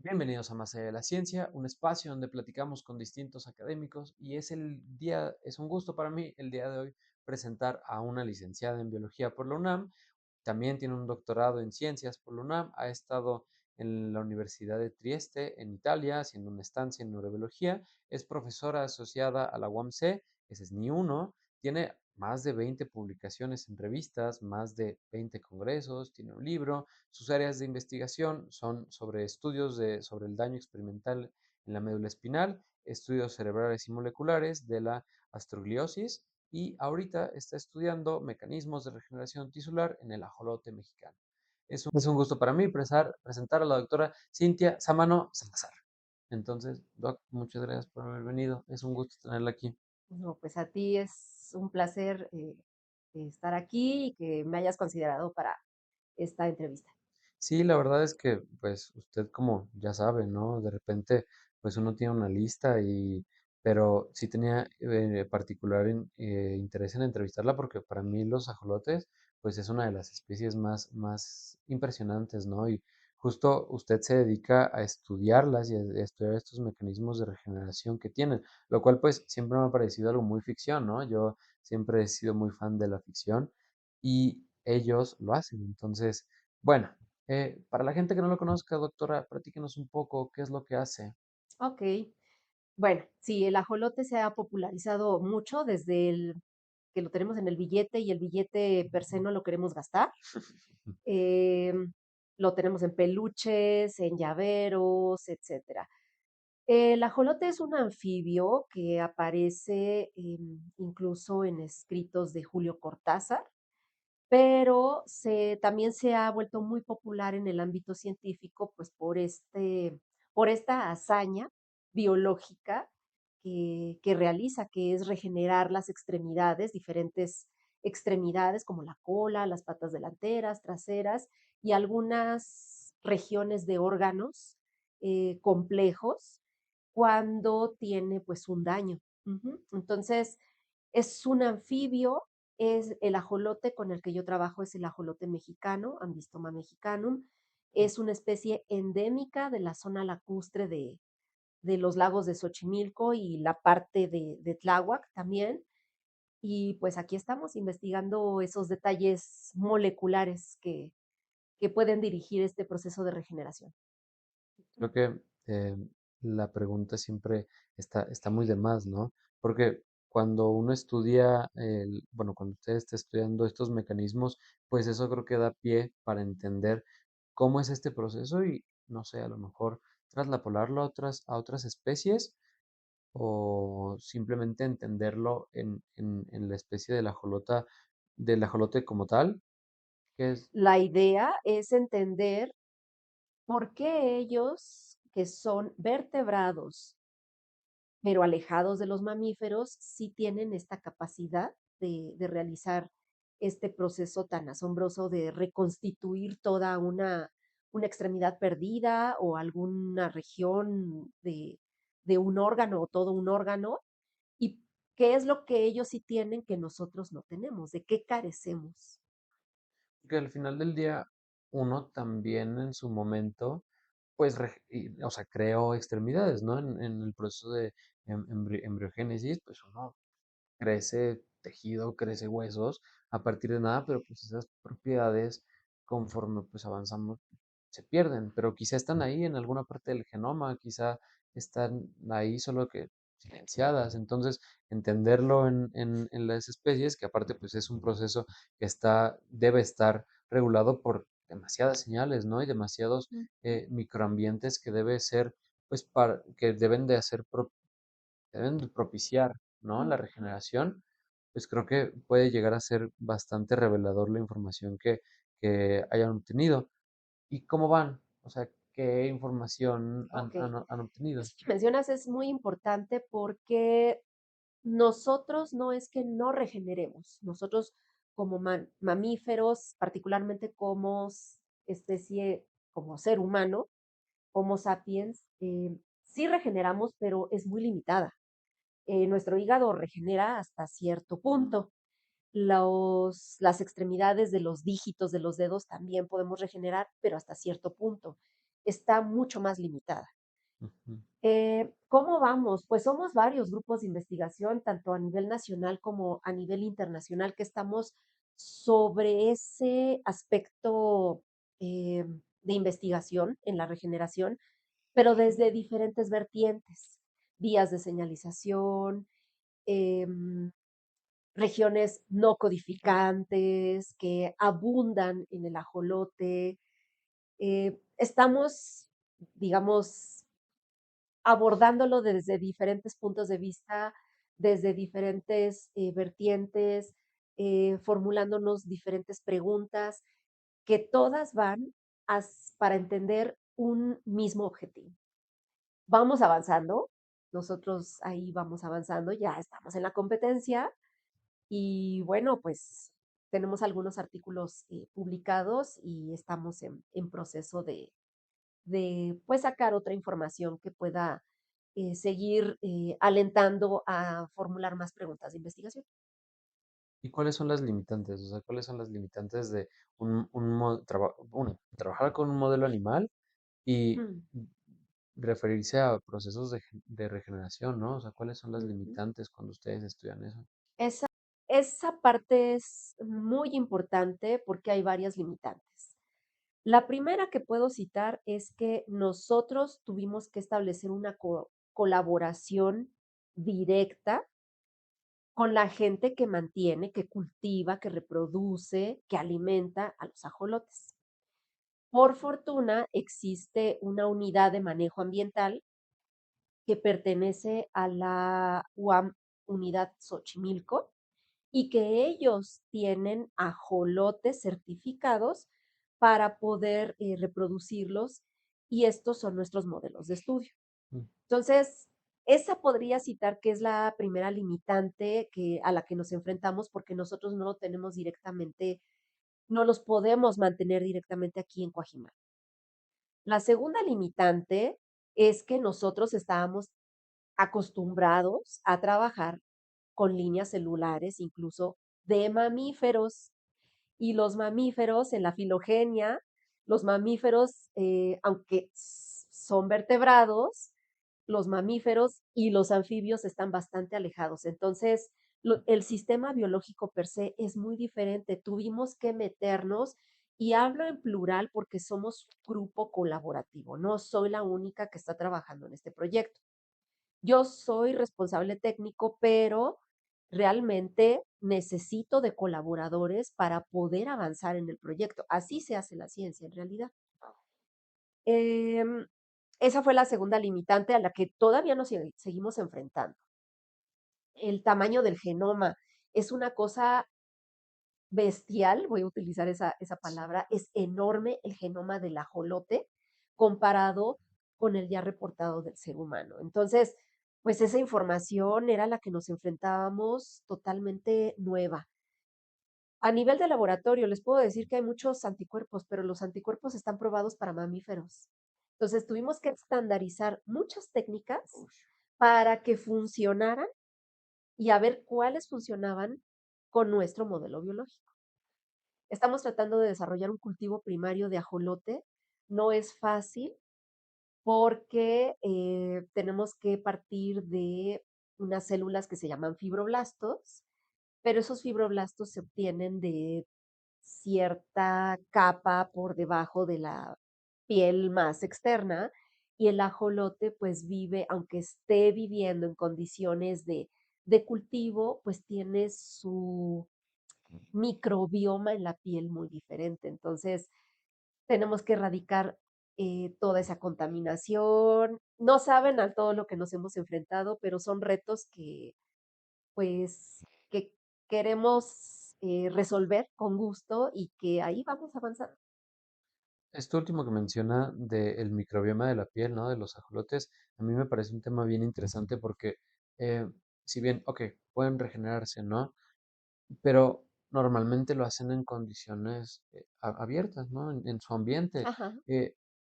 Bienvenidos a Más allá de la ciencia, un espacio donde platicamos con distintos académicos y es un gusto para mí el día de hoy presentar a una licenciada en biología por la UNAM. También tiene un doctorado en ciencias por la UNAM, ha estado en la Universidad de Trieste en Italia haciendo una estancia en neurobiología, es profesora asociada a la UAMC, ese es ni uno, tiene más de 20 publicaciones en revistas, más de 20 congresos, tiene un libro. Sus áreas de investigación son sobre sobre el daño experimental en la médula espinal, estudios cerebrales y moleculares de la astrogliosis y ahorita está estudiando mecanismos de regeneración tisular en el ajolote mexicano. Es un gusto para mí presentar a la doctora Cintia Samano Salazar. Entonces, Doc, muchas gracias por haber venido. Es un gusto tenerla aquí. No, pues a ti es un placer estar aquí y que me hayas considerado para esta entrevista. Sí, la verdad es que, pues, usted como ya sabe, ¿no? De repente, pues uno tiene una lista pero sí tenía interés en entrevistarla porque para mí los ajolotes, pues es una de las especies más impresionantes, ¿no? Y justo usted se dedica a estudiarlas y a estudiar estos mecanismos de regeneración que tienen, lo cual pues siempre me ha parecido algo muy ficción, ¿no? Yo siempre he sido muy fan de la ficción y ellos lo hacen, entonces... Bueno, para la gente que no lo conozca, doctora, platíquenos un poco qué es lo que hace. Ok, bueno, sí, el ajolote se ha popularizado mucho desde que lo tenemos en el billete y el billete per se no lo queremos gastar. Em, lo tenemos en peluches, en llaveros, etcétera. El ajolote es un anfibio que aparece incluso en escritos de Julio Cortázar, pero también se ha vuelto muy popular en el ámbito científico, pues por esta hazaña biológica que realiza, que es regenerar las extremidades, diferentes extremidades como la cola, las patas delanteras, traseras y algunas regiones de órganos complejos cuando tiene pues un daño. Ujú. Entonces, es un anfibio, es el ajolote con el que yo trabajo es el ajolote mexicano, Ambistoma mexicanum. Es una especie endémica de la zona lacustre de los lagos de Xochimilco y la parte de Tláhuac también. Y pues aquí estamos investigando esos detalles moleculares que pueden dirigir este proceso de regeneración. Creo que la pregunta siempre está muy de más, ¿no? Porque cuando uno estudia, bueno, cuando usted está estudiando estos mecanismos, pues eso creo que da pie para entender cómo es este proceso y, no sé, a lo mejor traslapolarlo a otras especies o simplemente entenderlo en la especie de del ajolote como tal, que es... La idea es entender por qué ellos, que son vertebrados, pero alejados de los mamíferos, sí tienen esta capacidad de realizar este proceso tan asombroso de reconstituir toda una extremidad perdida o alguna región de un órgano o todo un órgano, y qué es lo que ellos sí tienen que nosotros no tenemos, de qué carecemos. Que al final del día uno también en su momento, pues, o sea, creó extremidades, ¿no? En el proceso de embriogénesis, pues uno crece tejido, crece huesos a partir de nada, pero pues esas propiedades conforme pues avanzamos se pierden, pero quizá están ahí en alguna parte del genoma, quizá están ahí solo que silenciadas. Entonces, entenderlo en las especies, que aparte pues es un proceso que debe estar regulado por demasiadas señales, ¿no? Y demasiados microambientes que debe ser, pues, que deben de deben de propiciar, ¿no? La regeneración, pues creo que puede llegar a ser bastante revelador la información que hayan obtenido. ¿Y cómo van? O sea, ¿qué información Ok, han obtenido? eso que mencionas es muy importante porque nosotros no es que no regeneremos, nosotros como mamíferos, particularmente como especie, como ser humano, Homo sapiens, sí regeneramos, pero es muy limitada. Nuestro hígado regenera hasta cierto punto. Las extremidades de los dígitos de los dedos también podemos regenerar, pero hasta cierto punto. está mucho más limitada. Ujú. ¿Cómo vamos? Pues somos varios grupos de investigación, tanto a nivel nacional como a nivel internacional, que estamos sobre ese aspecto de investigación en la regeneración, pero desde diferentes vertientes, vías de señalización, em, regiones no codificantes que abundan en el ajolote. Estamos, digamos, abordándolo desde diferentes puntos de vista, desde diferentes vertientes, formulándonos diferentes preguntas que todas van para entender un mismo objetivo. Vamos avanzando, nosotros ahí vamos avanzando, ya estamos en la competencia y bueno, pues tenemos algunos artículos publicados y estamos en proceso pues, sacar otra información que pueda, seguir, alentando a formular más preguntas de investigación. ¿Y cuáles son las limitantes? O sea, ¿cuáles son las limitantes de trabajar con un modelo animal y Mm, referirse a procesos de regeneración, ¿no? O sea, ¿cuáles son las ujú. limitantes cuando ustedes estudian eso? Esa esa parte es muy importante porque hay varias limitantes. La primera que puedo citar es que nosotros tuvimos que establecer una colaboración directa con la gente que mantiene, que cultiva, que reproduce, que alimenta a los ajolotes. Por fortuna, existe una unidad de manejo ambiental que pertenece a la UAM Unidad Xochimilco y que ellos tienen ajolotes certificados para poder reproducirlos y estos son nuestros modelos de estudio. Mm. Entonces, esa podría citar que es la primera limitante a la que nos enfrentamos porque nosotros no lo tenemos directamente, no los podemos mantener directamente aquí en Coajimalpa. La segunda limitante es que nosotros estábamos acostumbrados a trabajar con líneas celulares, incluso de mamíferos. Y los mamíferos en la filogenia, los mamíferos, aunque son vertebrados, los mamíferos y los anfibios están bastante alejados. Entonces, el sistema biológico per se es muy diferente. Tuvimos que meternos, y hablo en plural porque somos un grupo colaborativo, no soy la única que está trabajando en este proyecto. Yo soy responsable técnico, pero realmente necesito de colaboradores para poder avanzar en el proyecto. Así se hace la ciencia en realidad. Em, Esa fue la segunda limitante a la que todavía nos seguimos enfrentando. El tamaño del genoma es una cosa bestial, voy a utilizar esa palabra, es enorme el genoma del ajolote comparado con el ya reportado del ser humano. Entonces, pues esa información era la que nos enfrentábamos totalmente nueva. A nivel de laboratorio, les puedo decir que hay muchos anticuerpos, pero los anticuerpos están probados para mamíferos. Entonces, tuvimos que estandarizar muchas técnicas Ush. para que funcionaran y a ver cuáles funcionaban con nuestro modelo biológico. Estamos tratando de desarrollar un cultivo primario de ajolote. No es fácil porque tenemos que partir de unas células que se llaman fibroblastos, pero esos fibroblastos se obtienen de cierta capa por debajo de la piel más externa y el ajolote pues vive, aunque esté viviendo en condiciones de cultivo, pues tiene su microbioma en la piel muy diferente. Entonces, tenemos que erradicar toda esa contaminación. No saben a todo lo que nos hemos enfrentado, pero son retos que queremos resolver con gusto y que ahí vamos avanzando. Esto último que menciona del microbioma de la piel, ¿no? De los ajolotes, a mí me parece un tema bien interesante porque, eh, si bien, ok, pueden regenerarse, ¿no? Pero normalmente lo hacen en condiciones abiertas, ¿no? En su ambiente. Ajá. Eh,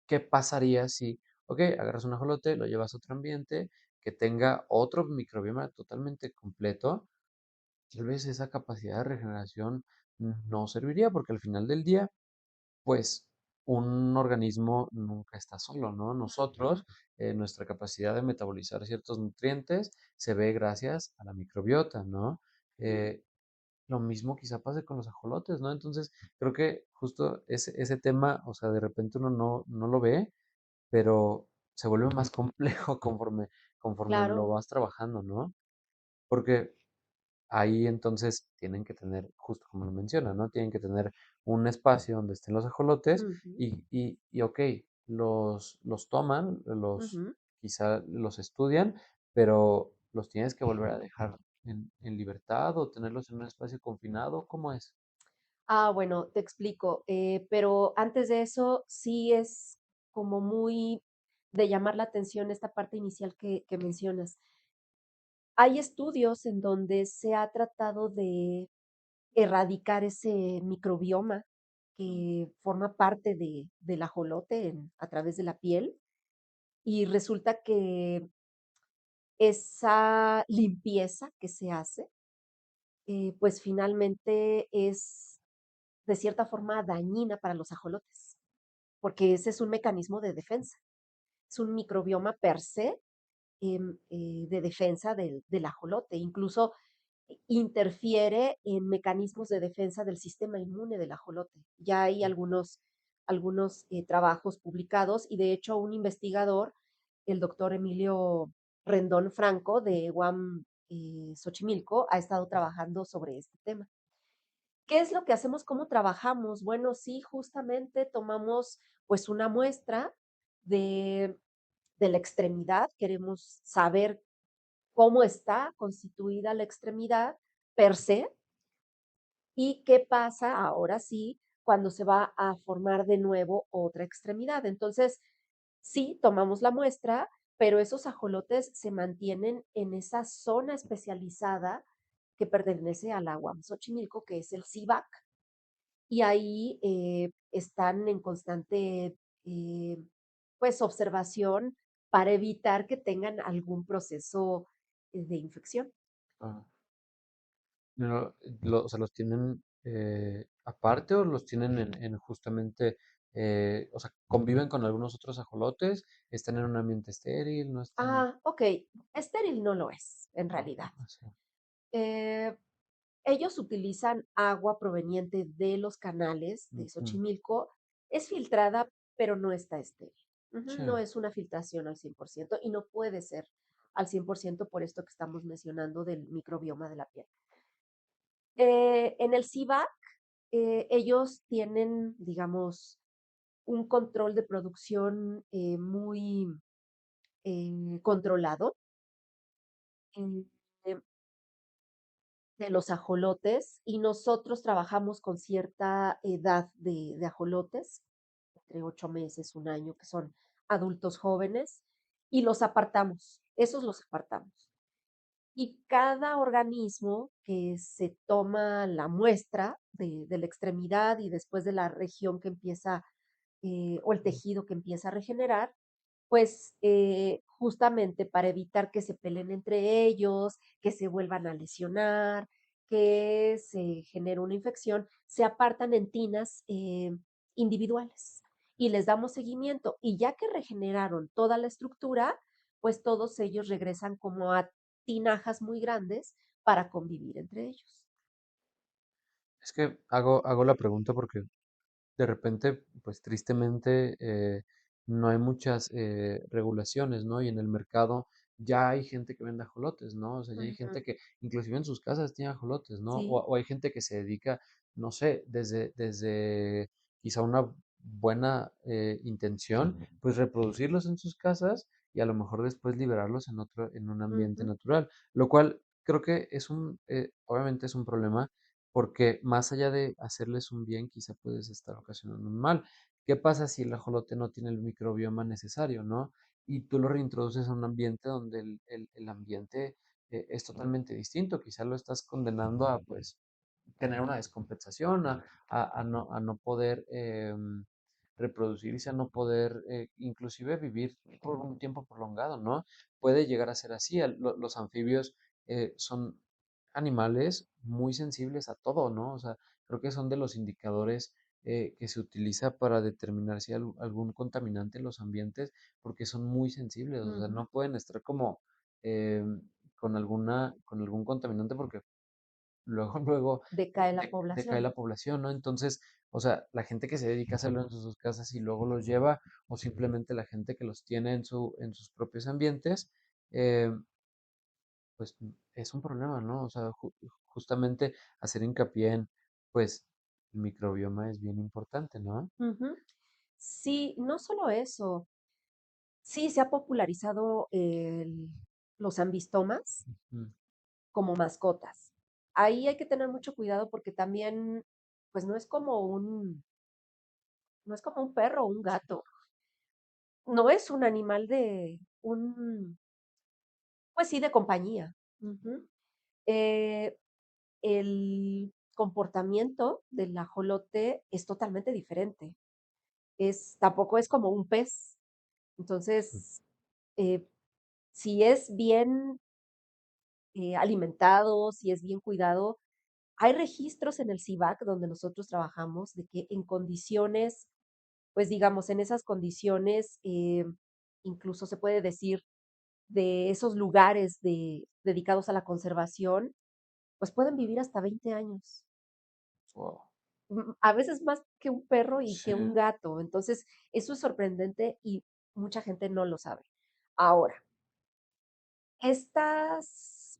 ¿Qué pasaría si, ok, agarras un ajolote, lo llevas a otro ambiente que tenga otro microbioma totalmente completo? Tal vez esa capacidad de regeneración no serviría porque al final del día, pues un organismo nunca está solo, ¿no? Nosotros, nuestra capacidad de metabolizar ciertos nutrientes se ve gracias a la microbiota, ¿no? Eh, lo mismo quizá pase con los ajolotes, ¿no? Entonces, creo que justo ese tema, o sea, de repente uno no lo ve, pero se vuelve más complejo conforme lo Claro. vas trabajando, ¿no? Porque ahí entonces tienen que tener, justo como lo menciona, ¿no? Tienen que tener un espacio donde estén los ajolotes Ujú, y ok, los toman, ujú. quizá los estudian, pero los tienes que volver a dejar en libertad o tenerlos en un espacio confinado, ¿cómo es? Bueno, te explico, pero antes de eso, sí es como muy de llamar la atención esta parte inicial que mencionas. Hay estudios en donde se ha tratado de erradicar ese microbioma que forma parte del ajolote a través de la piel, y resulta que esa limpieza que se hace, pues finalmente es de cierta forma dañina para los ajolotes, porque ese es un mecanismo de defensa, es un microbioma per se de defensa del ajolote, incluso interfiere en mecanismos de defensa del sistema inmune del ajolote. Ya hay algunos trabajos publicados y de hecho un investigador, el doctor Emilio Rendón Franco de UAM Xochimilco, ha estado trabajando sobre este tema. ¿Qué es lo que hacemos? ¿Cómo trabajamos? Bueno, sí, justamente tomamos pues una muestra de, de la extremidad, queremos saber cómo está constituida la extremidad per se y qué pasa ahora sí cuando se va a formar de nuevo otra extremidad. Entonces, sí, tomamos la muestra, pero esos ajolotes se mantienen en esa zona especializada que pertenece al agua Xochimilco, que es el CIVAC, y ahí están en constante eh, pues observación para evitar que tengan algún proceso de infección. Ah, no, o sea, ¿los tienen aparte o los tienen en justamente, o sea, conviven con algunos otros ajolotes, están en un ambiente estéril, no están... Ok, estéril no lo es, en Ah, realidad. así. Eh, Ellos utilizan agua proveniente de los canales de Ujú. Xochimilco, es filtrada, pero no está estéril. Ujú, Sí. no es una filtración al 100% y no puede ser al 100% por esto que estamos mencionando del microbioma de la piel. En el CIVAC, ellos tienen, digamos, un control de producción muy controlado eh, de los ajolotes y nosotros trabajamos con cierta edad de ajolotes, entre 8 meses, un año, que son adultos jóvenes, y los apartamos, esos los apartamos. Y cada organismo que se toma la muestra de la extremidad y después de la región que empieza o el tejido que empieza a regenerar, pues justamente para evitar que se peleen entre ellos, que se vuelvan a lesionar, que se genere una infección, se apartan en tinas individuales y les damos seguimiento. Y ya que regeneraron toda la estructura, pues todos ellos regresan como a tinajas muy grandes para convivir entre ellos. Es que hago la pregunta porque de repente, pues tristemente, no hay muchas regulaciones, ¿no? Y en el mercado ya hay gente que vende ajolotes, ¿no? O sea, ya hay Ujú. gente que inclusive en sus casas tiene ajolotes, ¿no? Sí. O hay gente que se dedica, no sé, desde quizá una buena intención, pues reproducirlos en sus casas y a lo mejor después liberarlos en un ambiente Ujú. natural, lo cual creo que obviamente es un problema porque más allá de hacerles un bien, quizá puedes estar ocasionando un mal. ¿Qué pasa si el ajolote no tiene el microbioma necesario, no? Y tú lo reintroduces a un ambiente donde el ambiente es totalmente distinto. Quizá lo estás condenando a, pues, tener una descompensación, a no poder reproducirse, a no poder inclusive vivir por un tiempo prolongado, ¿no? Puede llegar a ser así. Los anfibios son animales muy sensibles a todo, ¿no? O sea, creo que son de los indicadores. que se utiliza para determinar si hay algún contaminante en los ambientes, porque son muy sensibles, o sea, Ujú. no pueden estar como con algún contaminante porque luego, luego Decae la decae población. la población, ¿no? Entonces, o sea, la gente que se dedica a hacerlo en sus casas y luego los lleva, o simplemente la gente que los tiene en sus propios ambientes, eh, pues es un problema, ¿no? O sea, justamente hacer hincapié en, pues, el microbioma es bien importante, ¿no? Ujú. Sí, no solo eso. Sí, se ha popularizado los ambistomas Mm, como mascotas. Ahí hay que tener mucho cuidado porque también, pues no es como un perro o un gato. No es un animal pues sí, de compañía. Ujú. Eh, el comportamiento del ajolote es totalmente diferente. Tampoco es como un pez. mm, Entonces, eh, si es bien alimentado, si es bien cuidado, hay registros en el CIVAC donde nosotros trabajamos de que en condiciones, pues digamos, en esas condiciones, incluso se puede decir de esos lugares dedicados a la conservación, pues pueden vivir hasta 20 años. wow. A veces más que un perro y Sí. que un gato. Entonces, eso es sorprendente y mucha gente no lo sabe. Ahora,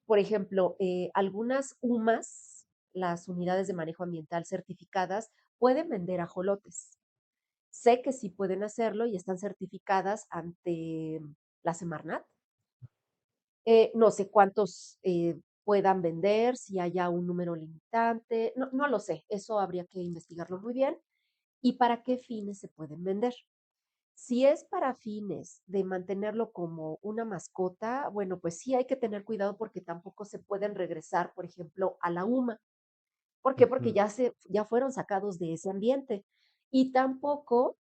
por ejemplo, algunas UMAS, las unidades de manejo ambiental certificadas, pueden vender ajolotes. Sé que sí pueden hacerlo y están certificadas ante la Semarnat. No sé cuántos puedan vender, si haya un número limitante, no lo sé, eso habría que investigarlo muy bien. ¿Y para qué fines se pueden vender? Si es para fines de mantenerlo como una mascota, bueno, pues sí hay que tener cuidado porque tampoco se pueden regresar, por ejemplo, a la UMA. ¿Por qué? Porque Ujú, ya fueron sacados de ese ambiente. Y tampoco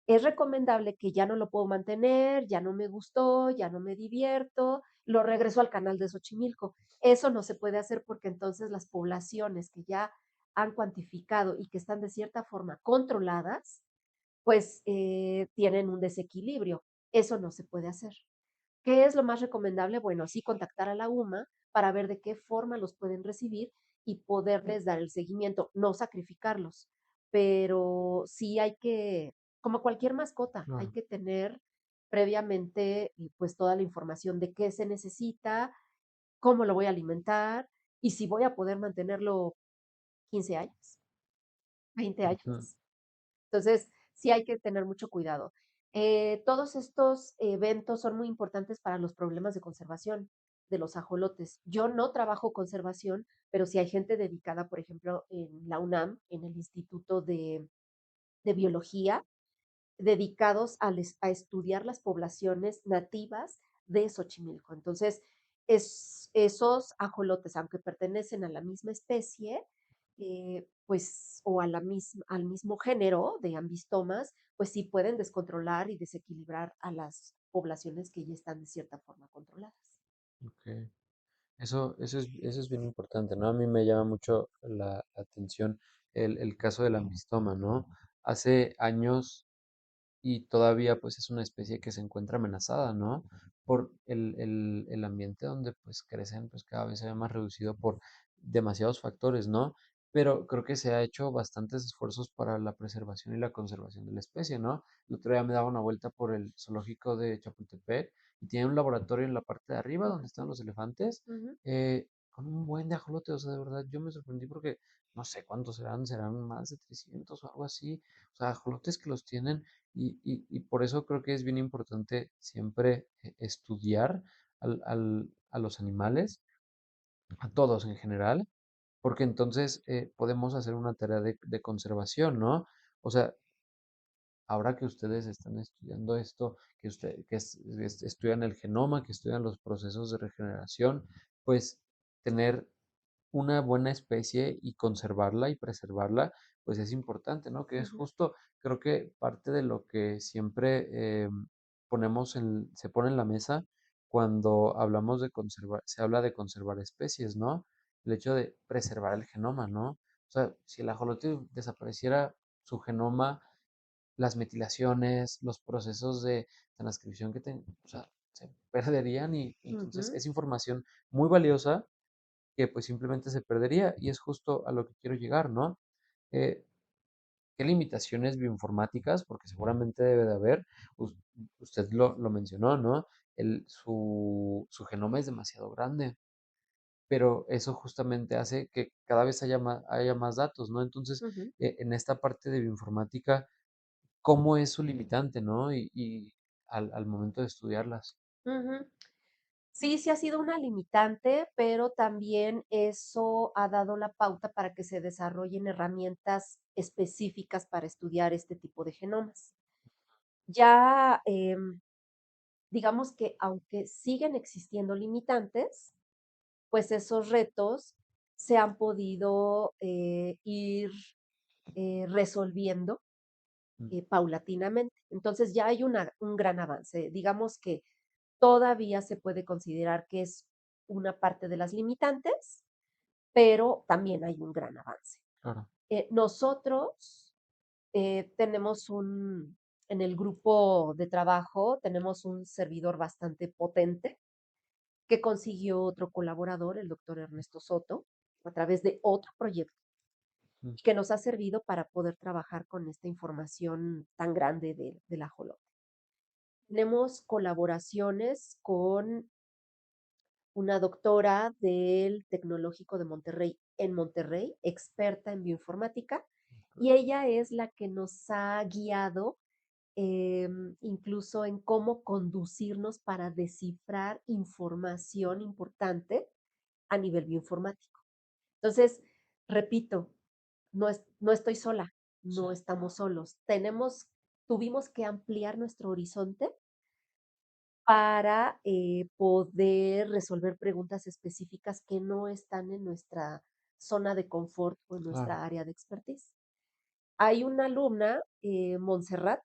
es recomendable que ya no lo puedo mantener, ya no me gustó, ya no me divierto, lo regreso al canal de Xochimilco. Eso no se puede hacer porque entonces las poblaciones que ya han cuantificado y que están de cierta forma controladas, pues tienen un desequilibrio. Eso no se puede hacer. ¿Qué es lo más recomendable? Bueno, sí contactar a la UMA para ver de qué forma los pueden recibir y poderles dar el seguimiento, no sacrificarlos, pero sí hay que, como cualquier mascota, hay claro. que tener previamente pues toda la información de qué se necesita, cómo lo voy a alimentar y si voy a poder mantenerlo 15 años, 20 Ujú, años. Entonces, sí hay que tener mucho cuidado. Todos estos eventos son muy importantes para los problemas de conservación de los ajolotes. Yo no trabajo conservación, pero sí hay gente dedicada, por ejemplo, en la UNAM, en el Instituto de Biología, dedicados a estudiar las poblaciones nativas de Xochimilco. Entonces, esos ajolotes, aunque pertenecen a la misma especie, pues, o al mismo género de ambistomas, pues sí pueden descontrolar y desequilibrar a las poblaciones que ya están de cierta forma controladas. ok. Eso es bien importante, ¿no? A mí me llama mucho la atención el caso del ambistoma, ¿no? Hace años y todavía pues es una especie que se encuentra amenazada, ¿no? Por el ambiente donde pues crecen, pues cada vez se ve más reducido por demasiados factores, ¿no? Pero creo que se ha hecho bastantes esfuerzos para la preservación y la conservación de la especie, ¿no? El otro día me daba una vuelta por el zoológico de Chapultepec y tiene un laboratorio en la parte de arriba donde están los elefantes, Ujú, con un buen de ajolote, o sea, de verdad, yo me sorprendí porque no sé cuántos serán más de 300 o algo así, o sea, ajolotes que los tienen y por eso creo que es bien importante siempre estudiar a los animales, a todos en general, porque entonces podemos hacer una tarea de conservación, ¿no? O sea, ahora que ustedes están estudiando esto, estudian el genoma, que estudian los procesos de regeneración, pues tener una buena especie y conservarla y preservarla, pues es importante, ¿no? Que es ujú, justo, creo que parte de lo que siempre se pone en la mesa cuando hablamos de conservar, se habla de conservar especies, ¿no? El hecho de preservar el genoma, ¿no? O sea, si el ajolote desapareciera, su genoma, las metilaciones, los procesos de transcripción o sea, se perderían y entonces Ujú, es información muy valiosa que pues simplemente se perdería y es justo a lo que quiero llegar, ¿no? Eh, ¿Qué limitaciones bioinformáticas? Porque seguramente debe de haber, us- usted lo mencionó, ¿no? Su genoma es demasiado grande, pero eso justamente hace que cada vez haya más datos, ¿no? Entonces, ujú, en esta parte de bioinformática, ¿cómo es su limitante, ¿no? Y al momento de estudiarlas. ujú. Sí, sí ha sido una limitante, pero también eso ha dado la pauta para que se desarrollen herramientas específicas para estudiar este tipo de genomas. Ya, digamos que aunque siguen existiendo limitantes, pues esos retos se han podido ir resolviendo Mm, paulatinamente. Entonces ya hay un gran avance. Digamos que todavía se puede considerar que es una parte de las limitantes, pero también hay un gran avance. claro. Nosotros tenemos en el grupo de trabajo, tenemos un servidor bastante potente que consiguió otro colaborador, el doctor Ernesto Soto, a través de otro proyecto Mm, que nos ha servido para poder trabajar con esta información tan grande del ajolote. Tenemos colaboraciones con una doctora del Tecnológico de Monterrey en Monterrey, experta en bioinformática, y ella es la que nos ha guiado incluso en cómo conducirnos para descifrar información importante a nivel bioinformático. Entonces, repito, no estoy sola, sí, no estamos solos. Tuvimos que ampliar nuestro horizonte para poder resolver preguntas específicas que no están en nuestra zona de confort o en claro. nuestra área de expertise. Hay una alumna, Montserrat,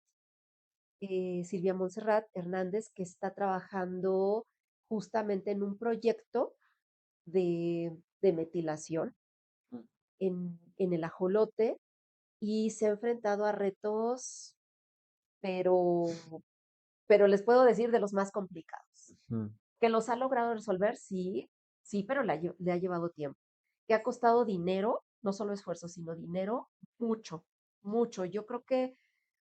Silvia Montserrat Hernández, que está trabajando justamente en un proyecto de metilación Mm, en el ajolote y se ha enfrentado a retos, pero, pero les puedo decir de los más complicados. mm, ¿Que los ha logrado resolver? Sí, sí, pero le ha llevado tiempo. ¿Que ha costado dinero? No solo esfuerzo, sino dinero, mucho, mucho. Yo creo que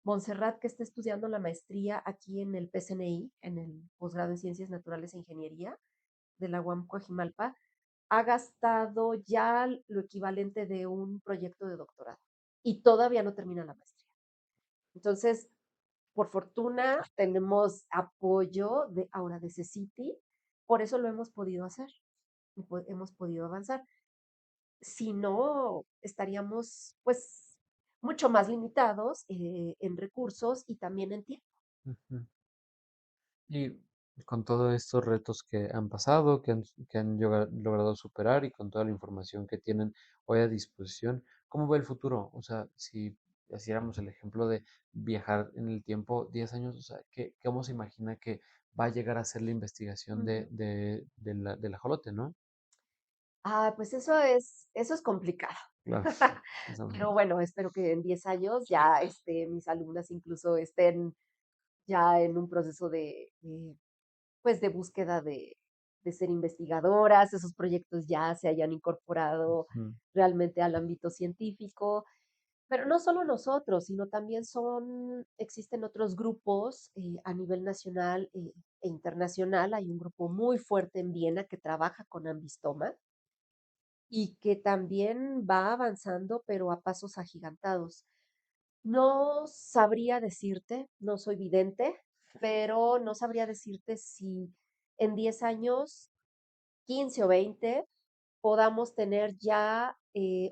Montserrat, que está estudiando la maestría aquí en el PCNI, en el posgrado en Ciencias Naturales e Ingeniería de la UAM Coajimalpa, ha gastado ya lo equivalente de un proyecto de doctorado y todavía no termina la maestría. Entonces, por fortuna, tenemos apoyo de ahora de CECITI, por eso lo hemos podido hacer, hemos podido avanzar. Si no, estaríamos pues mucho más limitados en recursos y también en tiempo. ujú. Y con todos estos retos que han pasado, que han logrado superar y con toda la información que tienen hoy a disposición, ¿cómo ve el futuro? O sea, si hiciéramos el ejemplo de viajar en el tiempo 10 años, o sea, ¿cómo se imagina que va a llegar a ser la investigación Ujú. del ajolote, ¿no? Ah, pues eso es complicado. Claro, eso me Pero imagino. bueno, espero que en 10 años ya mis alumnas incluso estén ya en un proceso pues, de búsqueda de ser investigadoras, esos proyectos ya se hayan incorporado Ujú, realmente al ámbito científico, pero no solo nosotros, sino también existen otros grupos a nivel nacional e internacional. Hay un grupo muy fuerte en Viena que trabaja con Ambistoma y que también va avanzando, pero a pasos agigantados. No sabría decirte, no soy vidente, pero no sabría decirte si en 10 años, 15 o 20, podamos tener ya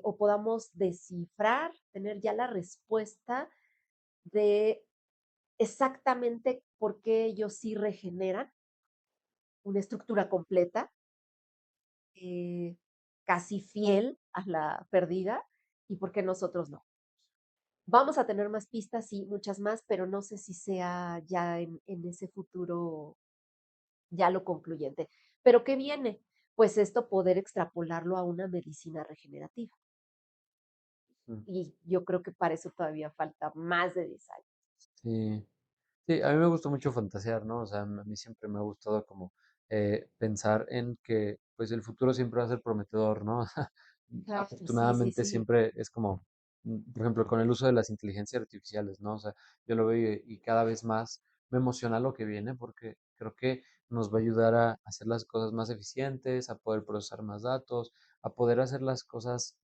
o podamos descifrar, tener ya la respuesta de exactamente por qué ellos sí regeneran una estructura completa, eh, casi fiel a la perdida, y por qué nosotros no. Vamos a tener más pistas, sí, muchas más, pero no sé si sea ya en ese futuro ya lo concluyente. ¿Pero qué viene? Pues esto poder extrapolarlo a una medicina regenerativa. Ujú. y yo creo que para eso todavía falta más de 10 años. Sí. Sí, a mí me gusta mucho fantasear, ¿no? O sea, a mí siempre me ha gustado como pensar en que pues el futuro siempre va a ser prometedor, ¿no? Claro, sí, sí, Afortunadamente sí. siempre es como, por ejemplo, con el uso de las inteligencias artificiales, ¿no? O sea, yo lo veo y cada vez más me emociona lo que viene porque creo que nos va a ayudar a hacer las cosas más eficientes, a poder procesar más datos, a poder hacer las cosas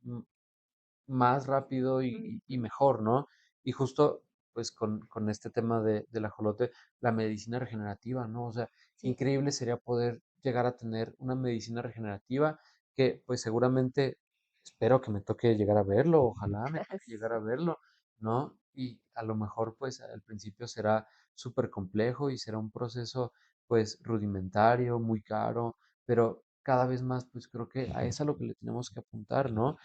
más rápido y Ujú. mejor, ¿no? Y justo, pues con este tema del ajolote, la medicina regenerativa, ¿no? O sea, qué Sí. increíble sería poder llegar a tener una medicina regenerativa que, pues seguramente, espero que me toque llegar a verlo, ojalá me toque llegar a Sí. verlo, ¿no? Y a lo mejor, pues al principio será súper complejo y será un proceso, pues rudimentario, muy caro, pero cada vez más, pues creo que a eso es a lo que le tenemos que apuntar, ¿no?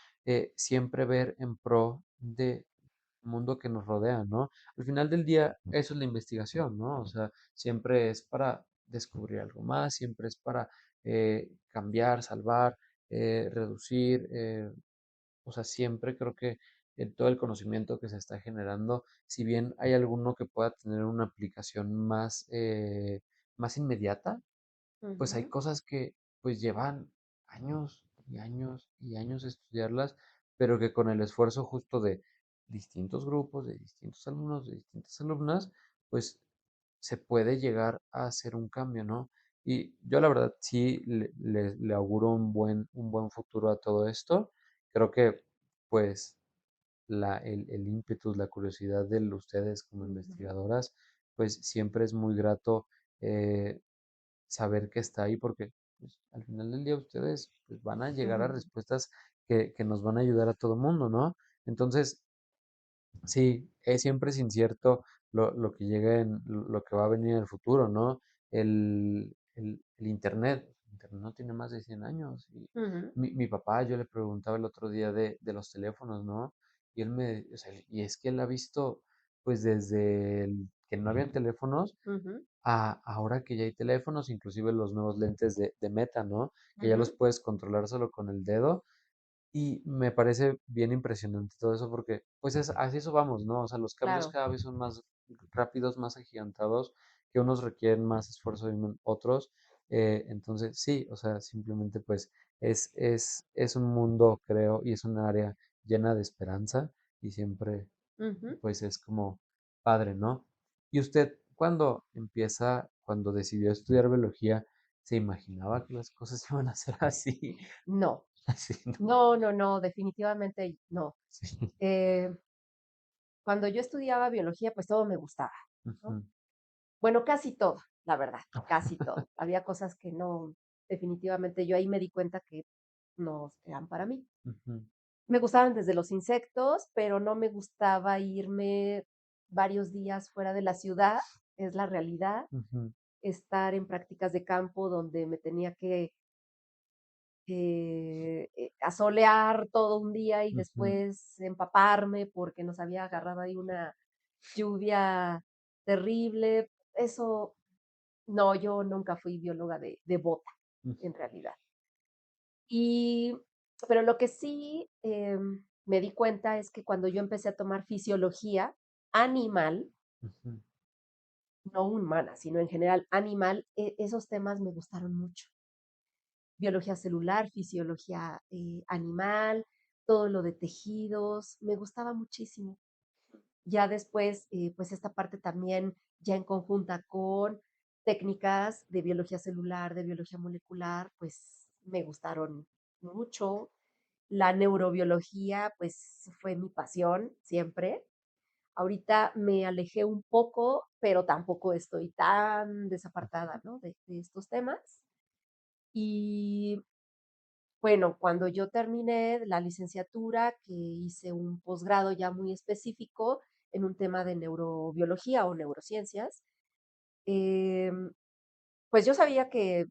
Siempre ver en pro del mundo que nos rodea, ¿no? Al final del día, eso es la investigación, ¿no? O sea, siempre es para descubrir algo más, siempre es para cambiar, salvar, reducir, o sea, siempre creo que todo el conocimiento que se está generando, si bien hay alguno que pueda tener una aplicación más, más inmediata, pues hay Ujú, cosas que pues llevan años y años y años de estudiarlas, pero que con el esfuerzo justo de distintos grupos, de distintos alumnos, de distintas alumnas, pues se puede llegar a hacer un cambio, ¿no? Y yo la verdad sí le auguro un buen futuro a todo esto. Creo que pues el ímpetu, la curiosidad de ustedes como ujú, investigadoras, pues siempre es muy grato eh, saber que está ahí, porque pues, al final del día ustedes pues, van a llegar a ujú, respuestas que nos van a ayudar a todo mundo, ¿no? Entonces, sí, siempre es incierto lo que llegue lo que va a venir en el futuro, ¿no? El Internet no tiene más de 100 años. Y ujú, mi papá, yo le preguntaba el otro día de los teléfonos, ¿no? Y él o sea, y es que él ha visto, pues desde que no habían teléfonos, ujú, ahora que ya hay teléfonos, inclusive los nuevos lentes de Meta, ¿no? Que ya los ujú. puedes controlar solo con el dedo. Y me parece bien impresionante todo eso porque, pues es, así eso vamos, ¿no? O sea, los cambios Claro. cada vez son más rápidos, más agigantados, que unos requieren más esfuerzo y otros. Entonces, sí, o sea, simplemente pues es un mundo, creo, y es un área llena de esperanza y siempre Ujú. pues es como padre, ¿no? ¿Y usted cuando decidió estudiar biología, se imaginaba que las cosas iban a ser así? No, Así, ¿no? no, no, no, definitivamente no. Sí. Eh, Cuando yo estudiaba biología, pues todo me gustaba, ¿no? Ujú. Bueno, casi todo, la verdad, casi todo. Había cosas que no, definitivamente yo ahí me di cuenta que no eran para mí. Ujú, Me gustaban desde los insectos, pero no me gustaba irme varios días fuera de la ciudad, es la realidad. ujú, Estar en prácticas de campo donde me tenía que asolear todo un día y ujú. después empaparme porque nos había agarrado ahí una lluvia terrible. Eso, no, yo nunca fui bióloga de bota, Mm, en realidad. Y, pero lo que sí me di cuenta es que cuando yo empecé a tomar fisiología animal, ujú, no humana, sino en general animal, esos temas me gustaron mucho. Biología celular, fisiología animal, todo lo de tejidos, me gustaba muchísimo. Ya después, pues esta parte también ya en conjunta con técnicas de biología celular, de biología molecular, pues me gustaron mucho. La neurobiología, pues fue mi pasión siempre. Ahorita me alejé un poco, pero tampoco estoy tan desapartada, ¿no? De estos temas. Y bueno, cuando yo terminé la licenciatura, que hice un posgrado ya muy específico en un tema de neurobiología o neurociencias, em, pues yo sabía que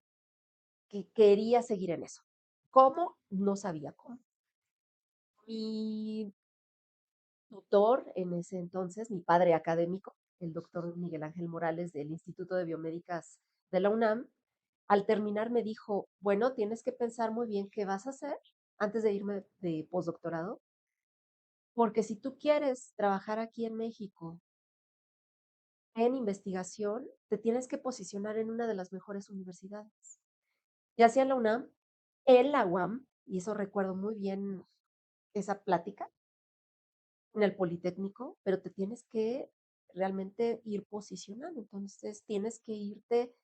quería seguir en eso. ¿Cómo? No sabía cómo. Mi tutor en ese entonces, mi padre académico, el doctor Miguel Ángel Morales del Instituto de Biomédicas de la UNAM, al terminar me dijo, bueno, tienes que pensar muy bien qué vas a hacer antes de irme de postdoctorado. porque si tú quieres trabajar aquí en México en investigación, te tienes que posicionar en una de las mejores universidades, ya sea en la UNAM, en la UAM, y eso recuerdo muy bien esa plática, en el Politécnico, pero te tienes que realmente ir posicionando. Entonces, tienes que irte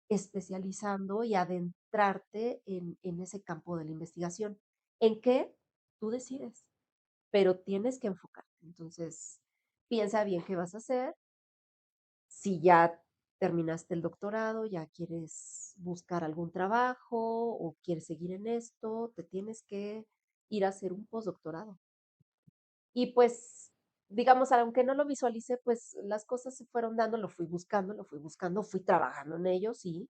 especializando y adentrarte en ese campo de la investigación. ¿En qué? Tú decides, pero tienes que enfocarte. Entonces, piensa bien qué vas a hacer. Si ya terminaste el doctorado, ya quieres buscar algún trabajo o quieres seguir en esto, te tienes que ir a hacer un postdoctorado. Y pues, digamos, aunque no lo visualicé, pues las cosas se fueron dando, lo fui buscando, fui trabajando en ello, sí,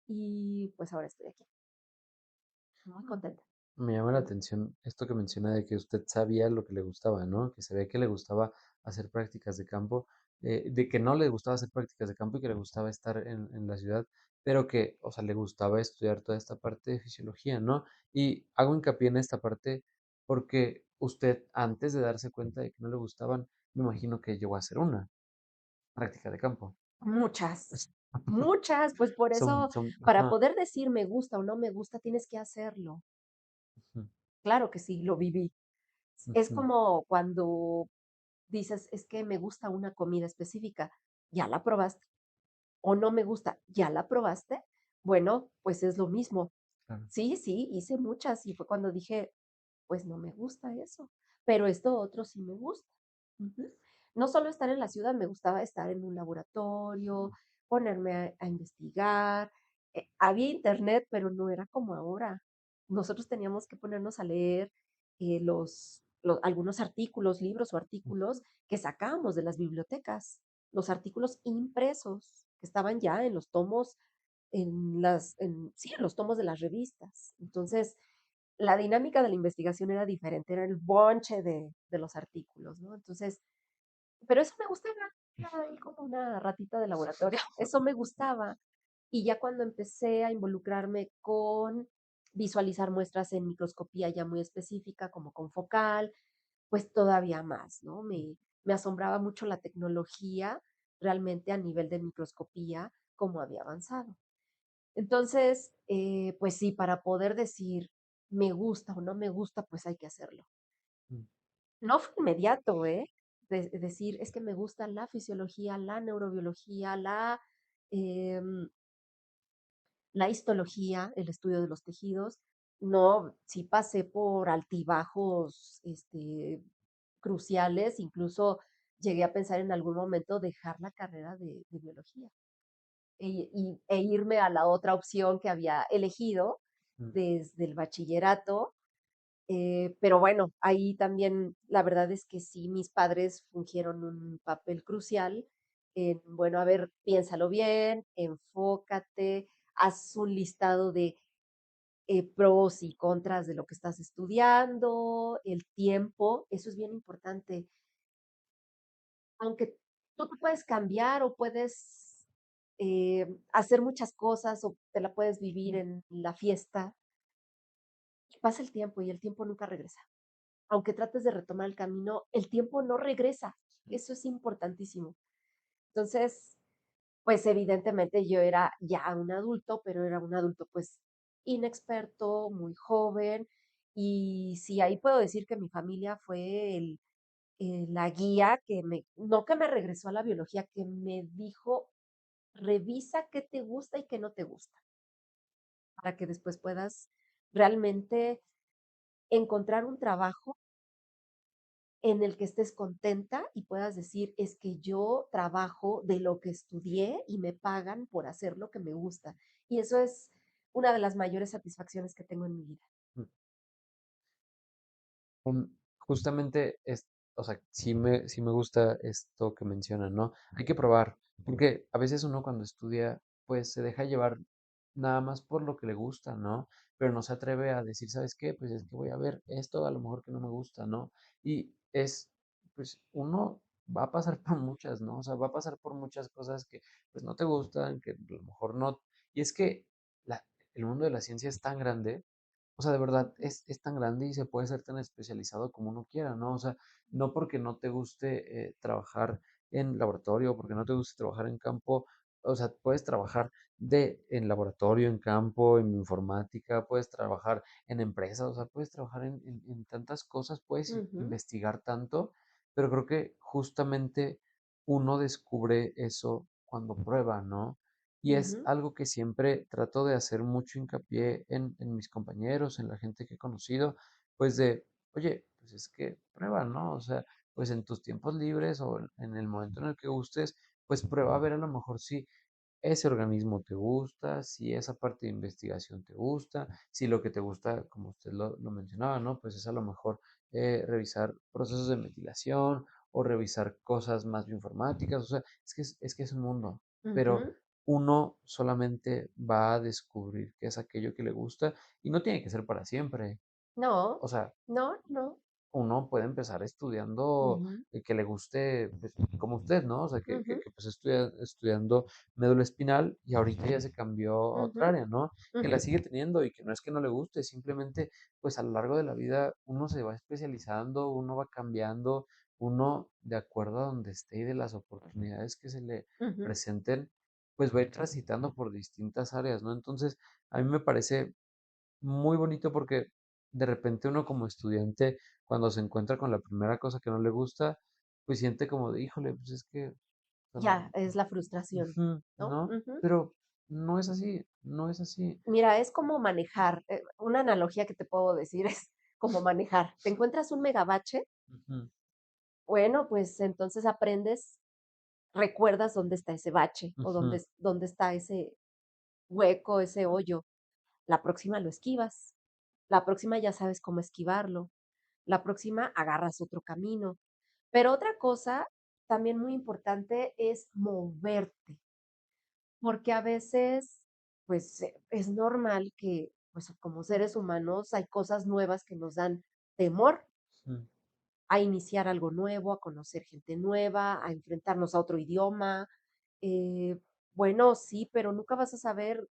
y pues ahora estoy aquí, muy contenta. Me llama la atención esto que menciona de que usted sabía lo que le gustaba, ¿no? Que se ve que le gustaba hacer prácticas de campo, de que no le gustaba hacer prácticas de campo y que le gustaba estar en la ciudad, pero que, o sea, le gustaba estudiar toda esta parte de fisiología, ¿no? Y hago hincapié en esta parte porque usted, antes de darse cuenta de que no le gustaban, me imagino que llegó a hacer una práctica de campo. Muchas, muchas, pues por eso, para Ajá, poder decir me gusta o no me gusta, tienes que hacerlo. ujú, Claro que sí, lo viví. Es ujú, como cuando dices, es que me gusta una comida específica, ¿ya la probaste? O no me gusta, ¿ya la probaste? Bueno, pues es lo mismo. claro, Sí, sí, hice muchas y fue cuando dije, pues no me gusta eso, pero esto otro sí me gusta. Ujú. No solo estar en la ciudad, me gustaba estar en un laboratorio, ponerme a investigar. Había internet, pero no era como ahora. Nosotros teníamos que ponernos a leer algunos artículos, libros o artículos que sacábamos de las bibliotecas, los artículos impresos que estaban ya en los tomos, sí, en los tomos de las revistas. Entonces, la dinámica de la investigación era diferente, era el bonche de los artículos, ¿no? Entonces, pero eso me gustaba, era ahí como una ratita de laboratorio, eso me gustaba. Y ya cuando empecé a involucrarme con visualizar muestras en microscopía ya muy específica, como con focal, pues todavía más, ¿no? Me asombraba mucho la tecnología realmente a nivel de microscopía, cómo había avanzado. Entonces, pues sí, para poder decir me gusta o no me gusta, pues hay que hacerlo. mm, No fue inmediato, ¿eh? Decir, es que me gusta la fisiología, la neurobiología, em, la histología, el estudio de los tejidos. No, sí pasé por altibajos, cruciales, incluso llegué a pensar en algún momento dejar la carrera de biología e irme a la otra opción que había elegido mm, desde el bachillerato. Pero bueno, ahí también la verdad es que sí, mis padres fungieron un papel crucial en, bueno, a ver, piénsalo bien, enfócate, haz un listado de pros y contras de lo que estás estudiando, el tiempo, eso es bien importante. Aunque tú te puedes cambiar o puedes hacer muchas cosas o te la puedes vivir en la fiesta, pasa el tiempo y el tiempo nunca regresa. Aunque trates de retomar el camino, el tiempo no regresa. Eso es importantísimo. Entonces, pues evidentemente yo era ya un adulto, pero era un adulto pues inexperto, muy joven. Y sí, ahí puedo decir que mi familia fue la guía no que me regresó a la biología, que me dijo, revisa qué te gusta y qué no te gusta, para que después puedas realmente encontrar un trabajo en el que estés contenta y puedas decir, es que yo trabajo de lo que estudié y me pagan por hacer lo que me gusta. Y eso es una de las mayores satisfacciones que tengo en mi vida. mm. Justamente es, o sea, sí me gusta esto que mencionan, ¿no? Hay que probar, porque a veces uno cuando estudia, pues se deja llevar nada más por lo que le gusta, ¿no? Pero no se atreve a decir, ¿sabes qué? Pues es que voy a ver esto a lo mejor que no me gusta, ¿no? Y es, pues uno va a pasar por muchas, ¿no? O sea, va a pasar por muchas cosas que pues no te gustan, que a lo mejor no. Y es que la- el mundo de la ciencia es tan grande, o sea, de verdad, es tan grande y se puede ser tan especializado como uno quiera, ¿no? O sea, no porque no te guste trabajar en laboratorio, porque no te guste trabajar en campo, o sea, puedes trabajar en laboratorio, en campo, en informática, puedes trabajar en empresas, o sea, puedes trabajar en tantas cosas, puedes Ujú, investigar tanto, pero creo que justamente uno descubre eso cuando prueba, ¿no? Y es ujú, algo que siempre trato de hacer mucho hincapié en mis compañeros, en la gente que he conocido, pues de, oye, pues es que prueba, ¿no? O sea, pues en tus tiempos libres o en el momento en el que gustes, pues prueba a ver a lo mejor si ese organismo te gusta, si esa parte de investigación te gusta, si lo que te gusta, como usted lo mencionaba, ¿no? Pues es a lo mejor revisar procesos de metilación o revisar cosas más bioinformáticas, o sea, es que es un mundo, pero ujú. uno solamente va a descubrir qué es aquello que le gusta y no tiene que ser para siempre. No, O sea, no, no. uno puede empezar estudiando Ujú, que le guste, pues, como usted, ¿no? O sea, ujú, pues estudiando médula espinal y ahorita ya se cambió a ujú, otra área, ¿no? Que ujú, la sigue teniendo y que no es que no le guste, simplemente, pues a lo largo de la vida uno se va especializando, uno va cambiando, uno de acuerdo a donde esté y de las oportunidades que se le ujú. presenten, pues va a ir transitando por distintas áreas, ¿no? Entonces, a mí me parece muy bonito porque de repente uno como estudiante, cuando se encuentra con la primera cosa que no le gusta, pues siente como de, híjole, pues es que, o sea, Ya, es la frustración, ujú, ¿no? ¿no? Ujú. Pero no es así, no es así. Mira, es como manejar, una analogía que te puedo decir es como manejar. ¿Te encuentras un megabache? Ujú, Bueno, pues entonces aprendes, recuerdas dónde está ese bache o ujú, dónde está ese hueco, ese hoyo. La próxima lo esquivas, la próxima ya sabes cómo esquivarlo, la próxima agarras otro camino. Pero otra cosa también muy importante es moverte, porque a veces, pues, es normal que, pues, como seres humanos hay cosas nuevas que nos dan temor ujú, a iniciar algo nuevo, a conocer gente nueva, a enfrentarnos a otro idioma. Eh, bueno, sí, pero nunca vas a saber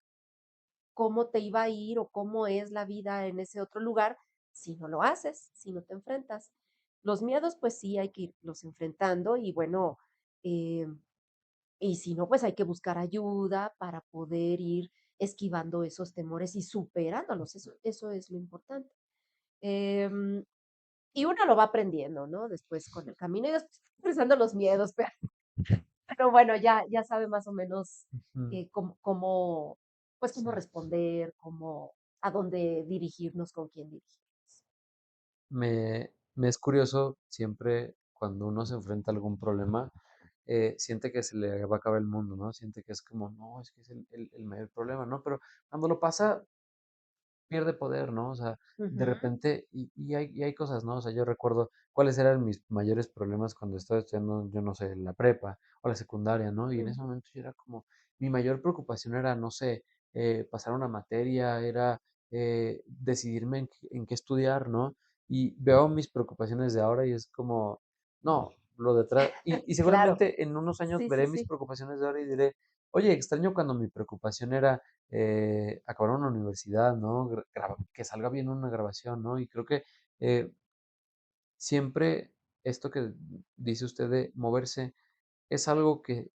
cómo te iba a ir o cómo es la vida en ese otro lugar si no lo haces, si no te enfrentas. Los miedos, pues sí, hay que irlos enfrentando y bueno, eh, y si no, pues hay que buscar ayuda para poder ir esquivando esos temores y superándolos. Eso es lo importante. Em, y uno lo va aprendiendo, ¿no? Después con el camino y después cruzando los miedos, pero bueno, ya sabe más o menos ujú. pues Sí. cómo responder, a dónde dirigirnos, con quién dirigirnos. Me es curioso siempre cuando uno se enfrenta a algún problema, siente que se le va a acabar el mundo, ¿no? Siente que es como, no, es que es el mayor problema, ¿no? Pero cuando lo pasa, pierde poder, ¿no? O sea, de Ujú, repente, y hay cosas, ¿no? O sea, yo recuerdo cuáles eran mis mayores problemas cuando estaba estudiando, yo no sé, la prepa o la secundaria, ¿no? Y en ese ujú, momento yo era como, mi mayor preocupación era, no sé, pasar una materia, era decidirme en qué estudiar, ¿no? Y veo mis preocupaciones de ahora y es como, no, lo detrás, y claro. seguramente en unos años Sí, sí, veré mis sí. preocupaciones de ahora y diré, oye, extraño cuando mi preocupación era acabar una universidad, ¿no? Que salga bien una grabación, ¿no? Y creo que eh, siempre esto que dice usted de moverse es algo que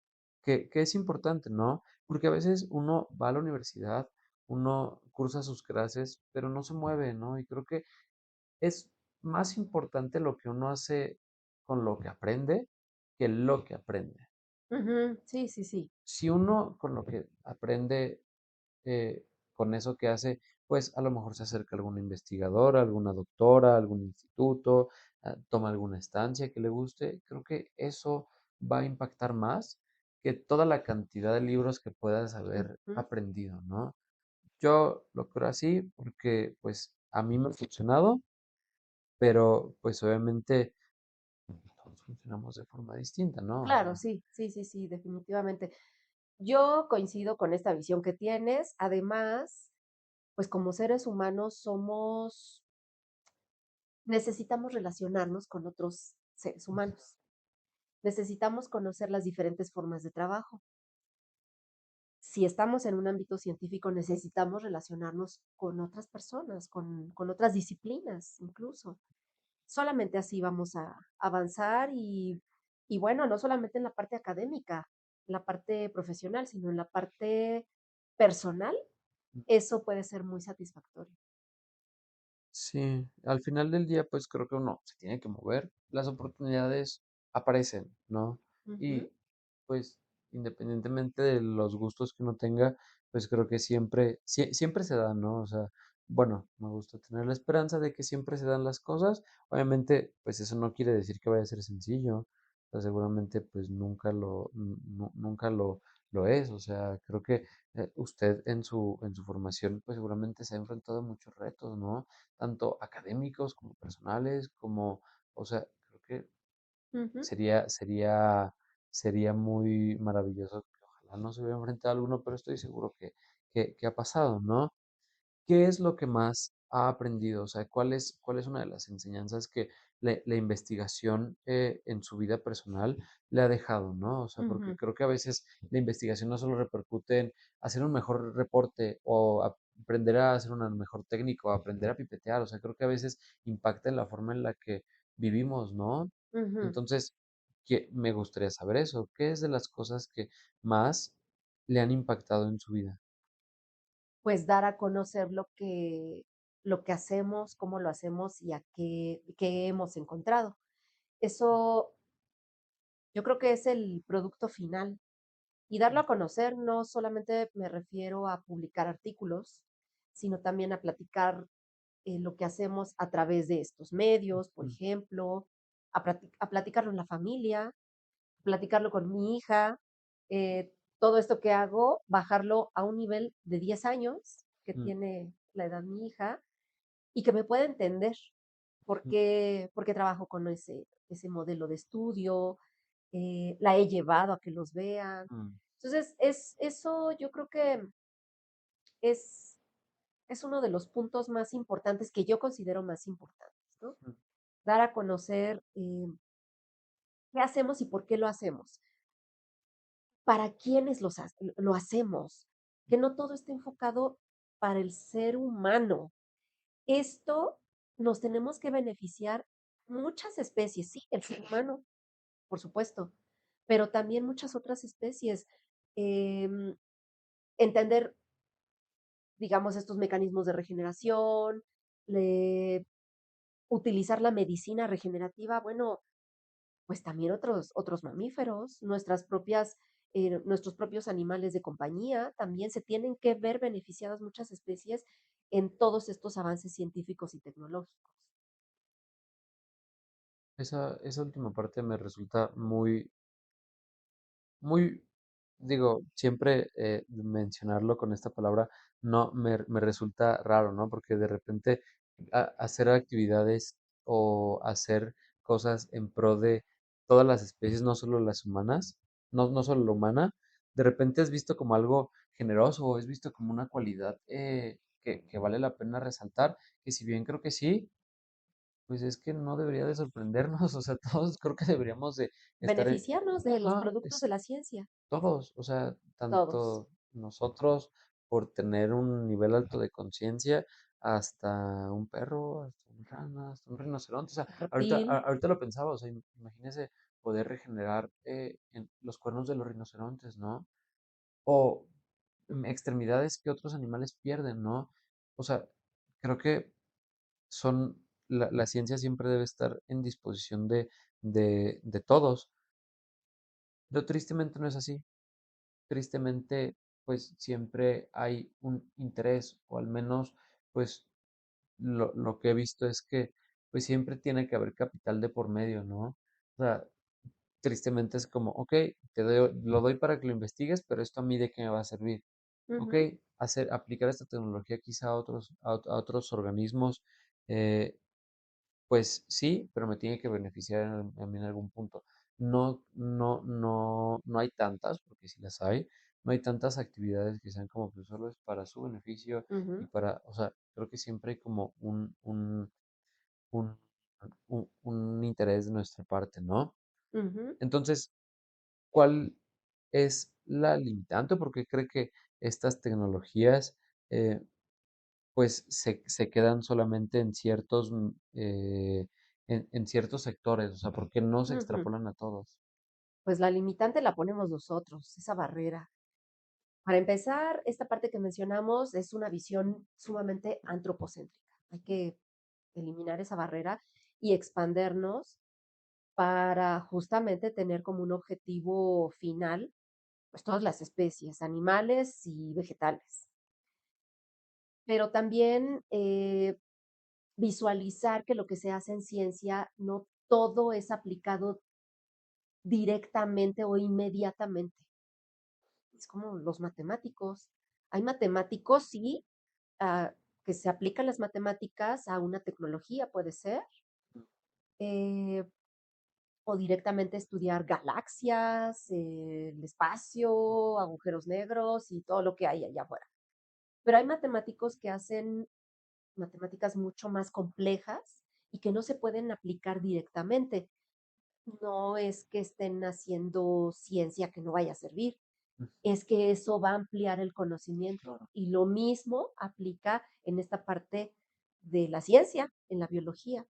es importante, ¿no? Porque a veces uno va a la universidad, uno cursa sus clases, pero no se mueve, ¿no? Y creo que es más importante lo que uno hace con lo que aprende que lo que aprende. Ujú, sí, sí, sí. Si uno con lo que aprende con eso que hace, pues a lo mejor se acerca a alguna investigadora, alguna doctora, algún instituto, toma alguna estancia que le guste. Creo que eso va a impactar más que toda la cantidad de libros que puedas haber Ujú. aprendido, ¿no? Yo lo creo así porque pues a mí me ha funcionado, pero pues obviamente todos funcionamos de forma distinta, ¿no? O Claro, sea, sí, sí, sí, sí, definitivamente. Yo coincido con esta visión que tienes. Además, pues como seres humanos necesitamos relacionarnos con otros seres humanos. Necesitamos conocer las diferentes formas de trabajo. si estamos en un ámbito científico, necesitamos relacionarnos con otras personas, con otras disciplinas incluso. Solamente así vamos a avanzar y bueno, no solamente en la parte académica, en la parte profesional, sino en la parte personal, eso puede ser muy satisfactorio. Sí, al final del día, pues creo que uno se tiene que mover, las oportunidades aparecen, ¿no? Ujú, Y pues independientemente de los gustos que uno tenga, pues creo que siempre se dan, ¿no? O sea, bueno, me gusta tener la esperanza de que siempre se dan las cosas. Obviamente, pues eso no quiere decir que vaya a ser sencillo. O sea, seguramente pues nunca lo es. O sea, creo que usted en su formación, pues seguramente se ha enfrentado a muchos retos, ¿no? Tanto académicos como personales, como, o sea, creo que ujú, sería, sería, sería muy maravilloso que ojalá no se hubiera enfrentado a alguno, pero estoy seguro que ha pasado, ¿no? ¿Qué es lo que más ha aprendido? O sea, cuál es una de las enseñanzas que la investigación en su vida personal le ha dejado, ¿no? O sea, porque ujú, creo que a veces la investigación no solo repercute en hacer un mejor reporte o aprender a hacer una mejor técnica o aprender a pipetear, o sea, creo que a veces impacta en la forma en la que vivimos, ¿no? ujú. Entonces, me gustaría saber eso. ¿Qué es de las cosas que más le han impactado en su vida? Pues dar a conocer lo que hacemos, cómo lo hacemos y a qué hemos encontrado. Eso yo creo que es el producto final. Y darlo a conocer no solamente me refiero a publicar artículos, sino también a platicar lo que hacemos a través de estos medios, por Mm, ejemplo, a platicarlo en la familia, platicarlo con mi hija, todo esto que hago, bajarlo a un nivel de 10 años, que mm, tiene la edad mi hija, y que me pueda entender mm, por qué trabajo con ese modelo de estudio, la he llevado a que los vean. mm. Entonces, eso yo creo que es, es uno de los puntos más importantes que yo considero más importantes, ¿no? Mm. Dar a conocer qué hacemos y por qué lo hacemos, para quiénes lo hacemos, que no todo esté enfocado para el ser humano. Esto nos tenemos que beneficiar muchas especies, sí, el ser humano, por supuesto, pero también muchas otras especies. Em, entender, digamos, estos mecanismos de regeneración, le utilizar la medicina regenerativa, bueno, pues también otros mamíferos, nuestros propios animales de compañía, también se tienen que ver beneficiadas muchas especies en todos estos avances científicos y tecnológicos. Esa última parte me resulta muy, digo, siempre mencionarlo con esta palabra no me resulta raro, ¿no? Porque de repente hacer actividades o hacer cosas en pro de todas las especies, no solo las humanas, no solo la humana, de repente es visto como algo generoso o es visto como una cualidad que vale la pena resaltar, que si bien creo que sí, pues es que no debería de sorprendernos, o sea, todos creo que deberíamos de estar Beneficiarnos de los ajá, productos de la ciencia, todos, o sea, todos. tanto nosotros por tener un nivel alto de conciencia, hasta un perro, hasta una rana, hasta un rinoceronte, o sea, Un reptil. ahorita lo pensaba, o sea, imagínese poder regenerar en los cuernos de los rinocerontes, ¿no? O extremidades que otros animales pierden, ¿no? O sea, creo que la ciencia siempre debe estar en disposición de todos, pero tristemente no es así. Tristemente, pues siempre hay un interés, o al menos, pues lo que he visto es que, pues siempre tiene que haber capital de por medio, ¿no? O sea, tristemente es como, ok, lo doy para que lo investigues, pero esto a mí de qué me va a servir. Ok, Ujú, aplicar esta tecnología quizá a otros organismos, eh, pues sí, pero me tiene que beneficiar a mí en algún punto. No hay tantas, porque sí las hay, no hay tantas actividades que sean como que solo es para su beneficio y ujú, para, o sea, creo que siempre hay como un, un interés de nuestra parte, ¿no? ujú. Entonces, ¿cuál? es la limitante? ¿Por qué cree que estas tecnologías, eh, pues, se quedan solamente en ciertos, en ciertos sectores? O sea, ¿por qué no se Ujú. extrapolan a todos? Pues la limitante la ponemos nosotros, esa barrera. Para empezar, esta parte que mencionamos es una visión sumamente antropocéntrica. Hay que eliminar esa barrera y expandernos para justamente tener como un objetivo final, pues todas las especies, animales y vegetales. Pero también visualizar que lo que se hace en ciencia no todo es aplicado directamente o inmediatamente. Es como los matemáticos. Hay matemáticos, sí, ah, que se aplican las matemáticas a una tecnología, puede ser, eh, o directamente estudiar galaxias, el espacio, agujeros negros y todo lo que hay allá afuera. Pero hay matemáticos que hacen matemáticas mucho más complejas y que no se pueden aplicar directamente. No es que estén haciendo ciencia que no vaya a servir, Mm, es que eso va a ampliar el conocimiento. claro. Y lo mismo aplica en esta parte de la ciencia, en la biología.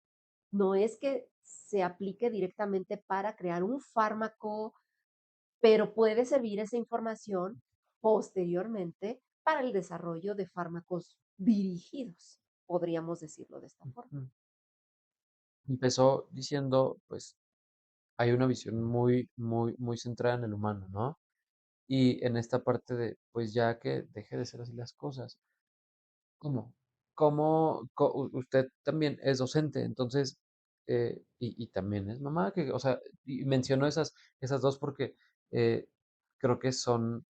No es que se aplique directamente para crear un fármaco, pero puede servir esa información posteriormente para el desarrollo de fármacos dirigidos, podríamos decirlo de esta forma. Ujú. Empezó diciendo, pues, hay una visión muy centrada en el humano, ¿no? Y en esta parte de, pues, ya que deje de ser así las cosas. ¿Cómo? Usted también es docente, entonces, y también es mamá, que, o sea, y menciono esas dos porque eh, creo que son,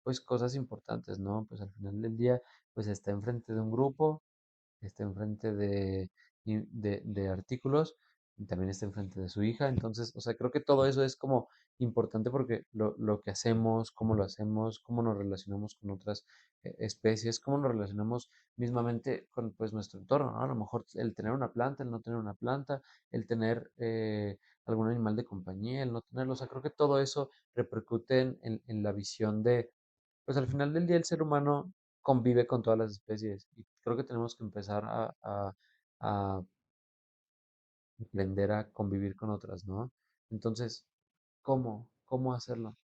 pues, cosas importantes, ¿no? Pues al final del día, pues está enfrente de un grupo, está enfrente de artículos, y también está enfrente de su hija. Entonces, o sea, creo que todo eso es como importante porque lo que hacemos, cómo lo hacemos, cómo nos relacionamos con otras especies, cómo nos relacionamos mismamente con, pues, nuestro entorno, ¿no? A lo mejor el tener una planta, el no tener una planta, el tener algún animal de compañía, el no tenerlo. O sea, creo que todo eso repercute en la visión de, pues al final del día el ser humano convive con todas las especies y creo que tenemos que empezar a aprender a convivir con otras, ¿no? Entonces, ¿cómo hacerlo?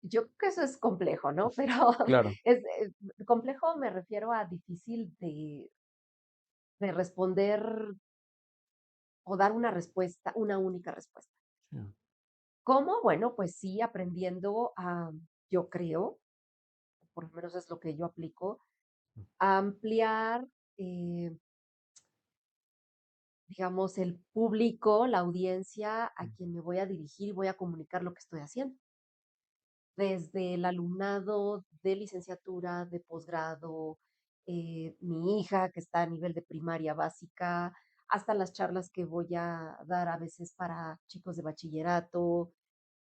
Yo creo que eso es complejo, ¿no? Pero Claro, es complejo, me refiero a difícil de responder o dar una respuesta, una única respuesta. sí, ¿Cómo? Bueno, pues sí, aprendiendo a, yo creo, por lo menos es lo que yo aplico, a ampliar, eh, digamos, el público, la audiencia a quien me voy a dirigir y voy a comunicar lo que estoy haciendo. Desde el alumnado de licenciatura, de posgrado, mi hija que está a nivel de primaria básica, hasta las charlas que voy a dar a veces para chicos de bachillerato.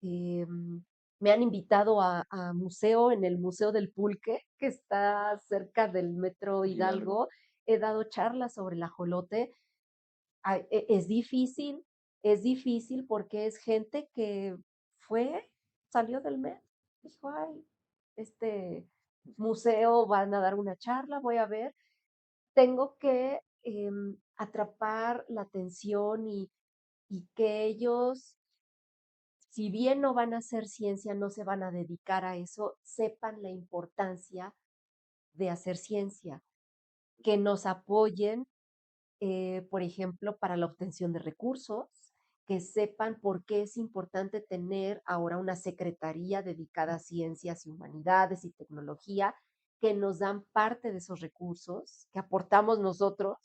Em, Me han invitado a museo, en el Museo del Pulque, que está cerca del Metro Hidalgo. Hidalgo. He dado charlas sobre el ajolote. Es difícil porque es gente que fue, salió del MED, dijo, ay, este museo van a dar una charla, voy a ver. Tengo que atrapar la atención y que ellos, si bien no van a hacer ciencia, no se van a dedicar a eso, sepan la importancia de hacer ciencia, que nos apoyen, por ejemplo, para la obtención de recursos, que sepan por qué es importante tener ahora una secretaría dedicada a ciencias y humanidades y tecnología, que nos dan parte de esos recursos, que aportamos nosotros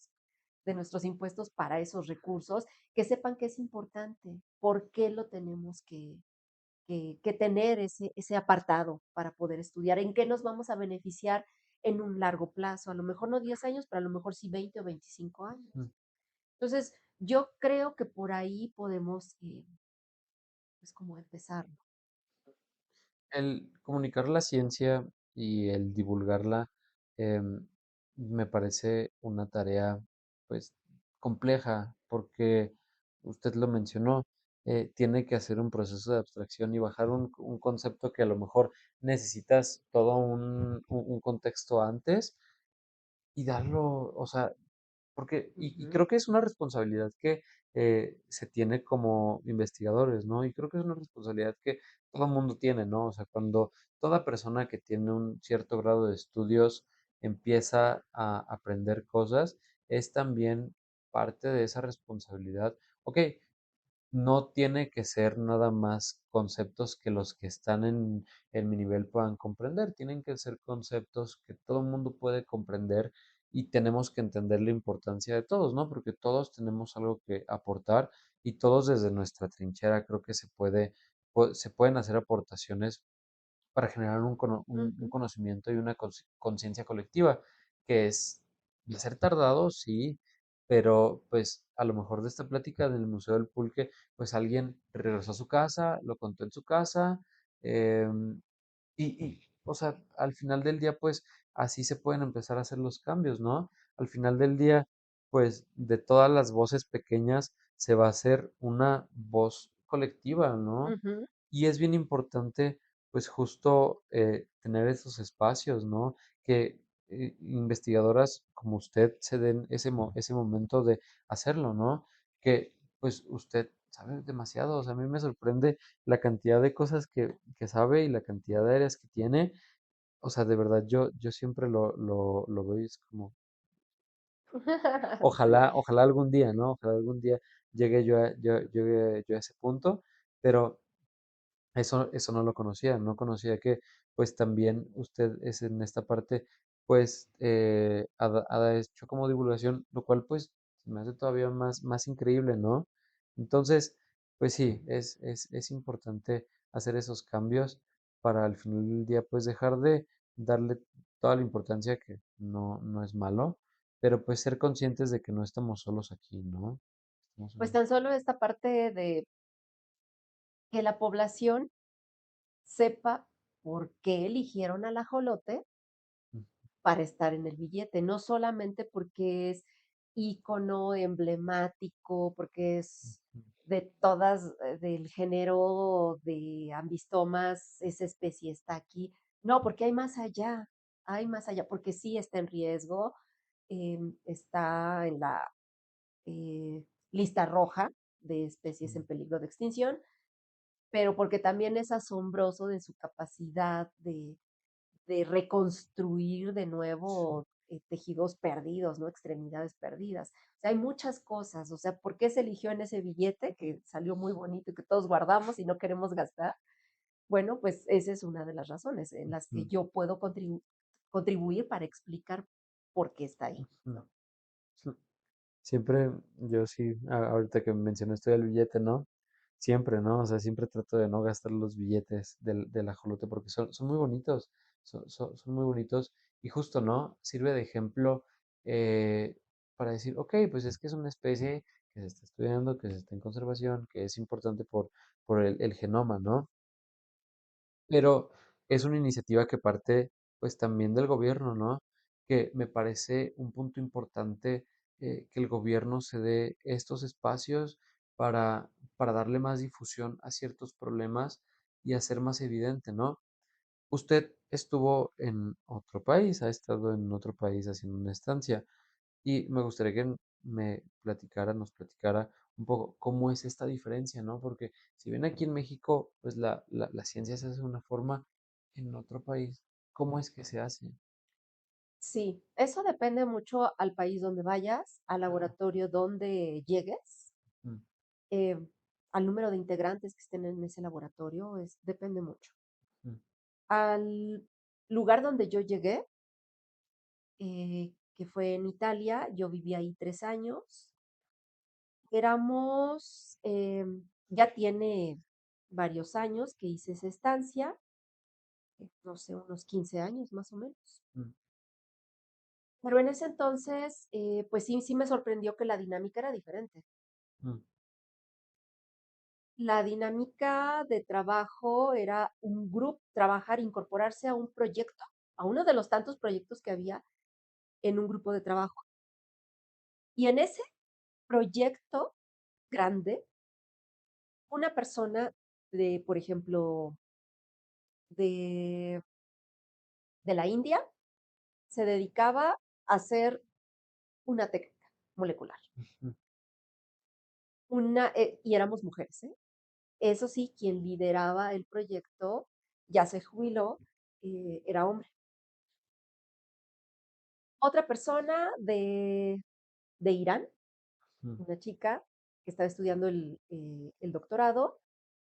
de nuestros impuestos para esos recursos, que sepan que es importante, por qué lo tenemos que tener ese apartado para poder estudiar, en qué nos vamos a beneficiar en un largo plazo, a lo mejor no 10 años, pero a lo mejor sí 20 o 25 años. Mm. Entonces, yo creo que por ahí podemos, pues, como empezar. El comunicar la ciencia y el divulgarla em, me parece una tarea, pues, compleja porque usted lo mencionó. tiene que hacer un proceso de abstracción y bajar un concepto que a lo mejor necesitas todo un contexto antes y darlo, o sea, porque, y Ujú, creo que es una responsabilidad que se tiene como investigadores, ¿no? Y creo que es una responsabilidad que todo mundo tiene, ¿no? O sea, cuando toda persona que tiene un cierto grado de estudios empieza a aprender cosas, es también parte de esa responsabilidad. Ok, no tiene que ser nada más conceptos que los que están en mi nivel puedan comprender, tienen que ser conceptos que todo el mundo puede comprender y tenemos que entender la importancia de todos, ¿no? Porque todos tenemos algo que aportar y todos desde nuestra trinchera creo que se pueden hacer aportaciones para generar un ujú. conocimiento y una conciencia colectiva, que es de ser tardado, sí, pero pues a lo mejor de esta plática del Museo del Pulque, pues alguien regresó a su casa, lo contó en su casa, em, o sea, al final del día, pues así se pueden empezar a hacer los cambios, ¿no? Al final del día, pues de todas las voces pequeñas se va a hacer una voz colectiva, ¿no? Ujú. Y es bien importante, pues justo tener esos espacios, ¿no? Que investigadoras como usted se den ese momento de hacerlo, ¿no? Que pues usted sabe demasiado, o sea, a mí me sorprende la cantidad de cosas que sabe y la cantidad de áreas que tiene. O sea, de verdad, yo siempre lo veo y es como, Sí. ojalá algún día, ¿no? Ojalá algún día llegue yo a ese punto, pero eso no lo conocía, no conocía que pues también usted es en esta parte, pues ha hecho como divulgación, lo cual pues se me hace todavía más increíble, ¿no? Entonces, pues sí, es importante hacer esos cambios para al final del día pues dejar de darle toda la importancia que no es malo, pero pues ser conscientes de que no estamos solos aquí, ¿no? Estamos Pues en- tan solo esta parte de que la población sepa por qué eligieron al ajolote para estar en el billete, no solamente porque es ícono emblemático, porque es de todas, del género de Ambistomas, esa especie está aquí. No, porque hay más allá, porque sí está en riesgo, está en la lista roja de especies en peligro de extinción, pero porque también es asombroso de su capacidad de reconstruir de nuevo tejidos perdidos, ¿no? Extremidades perdidas. O sea, hay muchas cosas. O sea, ¿por qué se eligió en ese billete que salió muy bonito y que todos guardamos y no queremos gastar? Bueno, pues esa es una de las razones en las que Ujú, yo puedo contribuir para explicar por qué está ahí, ujú. ¿no? Siempre, yo sí, ahorita que mencioné esto del billete, ¿no? Siempre, ¿no? O sea, siempre trato de no gastar los billetes del ajolote porque son muy bonitos, son muy bonitos y justo, ¿no? Sirve de ejemplo para decir, ok, pues es que es una especie que se está estudiando, que se está en conservación, que es importante por el genoma, ¿no? Pero es una iniciativa que parte pues también del gobierno, ¿no? Que me parece un punto importante que el gobierno se dé estos espacios para darle más difusión a ciertos problemas y hacer más evidente, ¿no? Usted estuvo en otro país, ha estado en otro país haciendo una estancia. Y me gustaría que nos platicara un poco cómo es esta diferencia, ¿no? Porque si bien aquí en México, pues la ciencia se hace de una forma, en otro país, ¿cómo es que se hace? Sí, eso depende mucho al país donde vayas, al laboratorio donde llegues, Mm, eh, al número de integrantes que estén en ese laboratorio, depende mucho. mm, Al lugar donde yo llegué, que fue en Italia, yo viví ahí 3 años. Éramos, ya tiene varios años que hice esa estancia, no sé, unos 15 años más o menos. mm, Pero en ese entonces, pues sí, sí me sorprendió que la dinámica era diferente. mm, La dinámica de trabajo era un grupo, trabajar, incorporarse a un proyecto, a uno de los tantos proyectos que había en un grupo de trabajo. Y en ese proyecto grande, una persona de, por ejemplo, de, de la India se dedicaba a hacer una técnica molecular. Ujú, Y éramos mujeres, ¿eh? Eso sí, quien lideraba el proyecto ya se jubiló, era hombre. Otra persona de Irán, ujú, una chica que estaba estudiando el doctorado,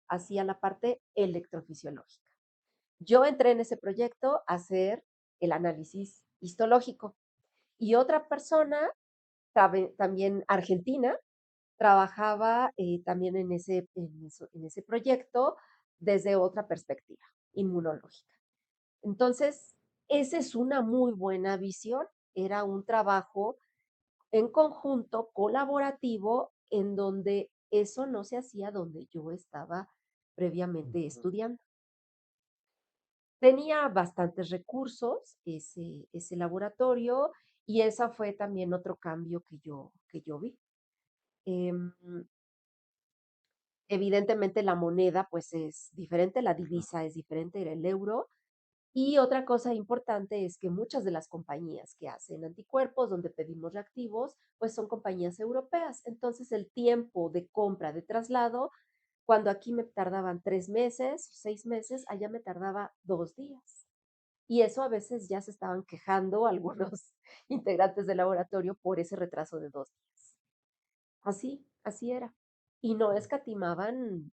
hacía la parte electrofisiológica. Yo entré en ese proyecto a hacer el análisis histológico y otra persona, también argentina, trabajaba también en ese proyecto desde otra perspectiva inmunológica. Entonces, esa es una muy buena visión. Era un trabajo en conjunto, colaborativo, en donde eso no se hacía donde yo estaba previamente ujú. estudiando. Tenía bastantes recursos ese laboratorio y esa fue también otro cambio que yo vi. Em, Evidentemente la moneda pues es diferente, la divisa es diferente, era el euro. Y otra cosa importante es que muchas de las compañías que hacen anticuerpos, donde pedimos reactivos, pues son compañías europeas. Entonces el tiempo de compra, de traslado, cuando aquí me tardaban 3 meses, 6 meses, allá me tardaba 2 días. Y eso a veces ya se estaban quejando algunos integrantes del laboratorio por ese retraso de 2 días. Así era. Y no escatimaban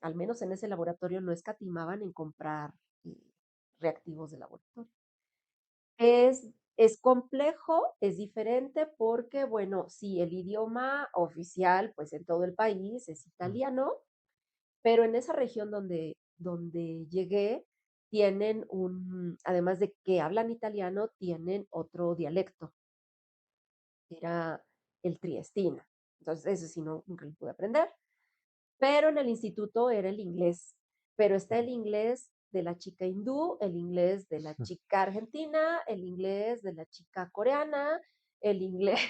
al menos en ese laboratorio, no escatimaban en comprar eh, reactivos de laboratorio. Es complejo, es diferente porque, bueno, sí, el idioma oficial, pues en todo el país es italiano, pero en esa región donde llegué, además de que hablan italiano, tienen otro dialecto, era el triestino. Entonces, eso sí, no, nunca lo pude aprender. Pero en el instituto era el inglés, pero está el inglés de la chica hindú, el inglés de la chica argentina, el inglés de la chica coreana, el inglés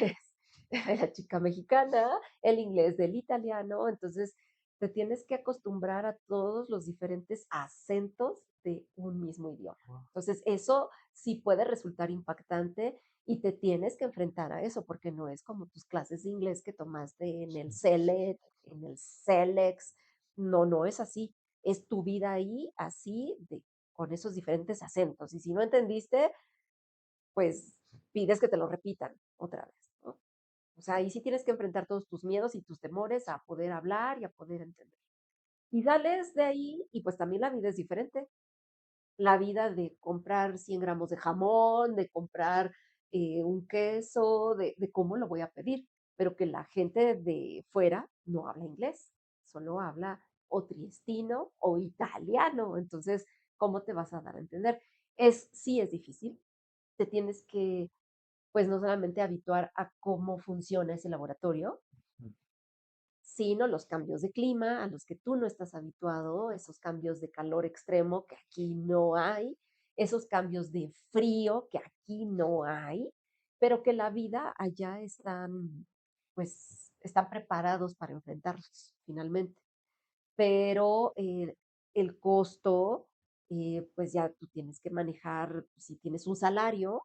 de la chica mexicana, el inglés del italiano, entonces te tienes que acostumbrar a todos los diferentes acentos de un mismo idioma. Entonces eso sí puede resultar impactante y te tienes que enfrentar a eso, porque no es como tus clases de inglés que tomaste en el CELEC, en el CELEX. No, no es así. Es tu vida ahí, así, con esos diferentes acentos. Y si no entendiste, pues pides que te lo repitan otra vez, ¿no? O sea, ahí sí tienes que enfrentar todos tus miedos y tus temores a poder hablar y a poder entender. Y sales de ahí y pues también la vida es diferente. La vida de comprar 100 gramos de jamón, de comprar un queso, de cómo lo voy a pedir, pero que la gente de fuera no habla inglés, solo habla o triestino o italiano. Entonces, ¿cómo te vas a dar a entender? Sí es difícil, te tienes que, pues no solamente habituar a cómo funciona ese laboratorio, sino los cambios de clima a los que tú no estás habituado, esos cambios de calor extremo que aquí no hay, esos cambios de frío que aquí no hay, pero que la vida allá están preparados para enfrentarlos finalmente. Pero el costo, pues ya tú tienes que manejar, si tienes un salario,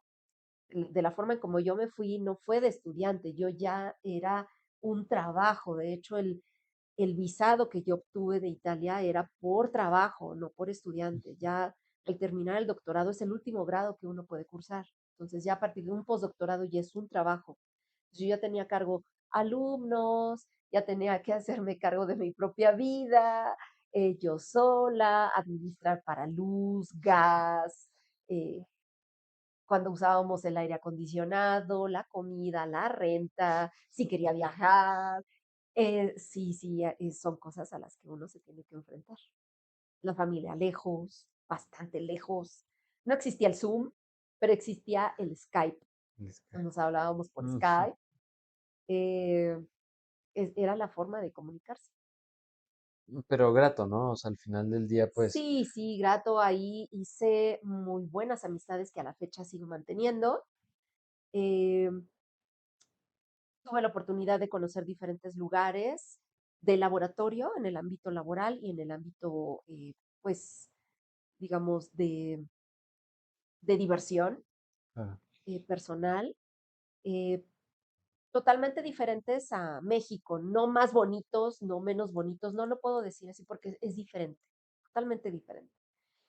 de la forma en como yo me fui, no fue de estudiante, yo ya era un trabajo. De hecho, el visado que yo obtuve de Italia era por trabajo, no por estudiante. Ya al terminar el doctorado es el último grado que uno puede cursar. Entonces ya a partir de un postdoctorado ya es un trabajo. Yo ya tenía a cargo alumnos, ya tenía que hacerme cargo de mi propia vida, yo sola, administrar para luz, gas, eh, cuando usábamos el aire acondicionado, la comida, la renta, si quería viajar. Sí, sí, son cosas a las que uno se tiene que enfrentar. La familia lejos, bastante lejos. No existía el Zoom, pero existía el Skype. Es que, Nos hablábamos por ujú. Skype. eh, Era la forma de comunicarse. Pero grato, ¿no? O sea, al final del día, pues, Sí, sí, grato. Ahí hice muy buenas amistades que a la fecha sigo manteniendo. Eh, Tuve la oportunidad de conocer diferentes lugares. de laboratorio, en el ámbito laboral y en el ámbito, pues, digamos, de diversión Claro. personal, eh, totalmente diferentes a México, no más bonitos, no menos bonitos, no lo puedo decir así porque es diferente, totalmente diferente.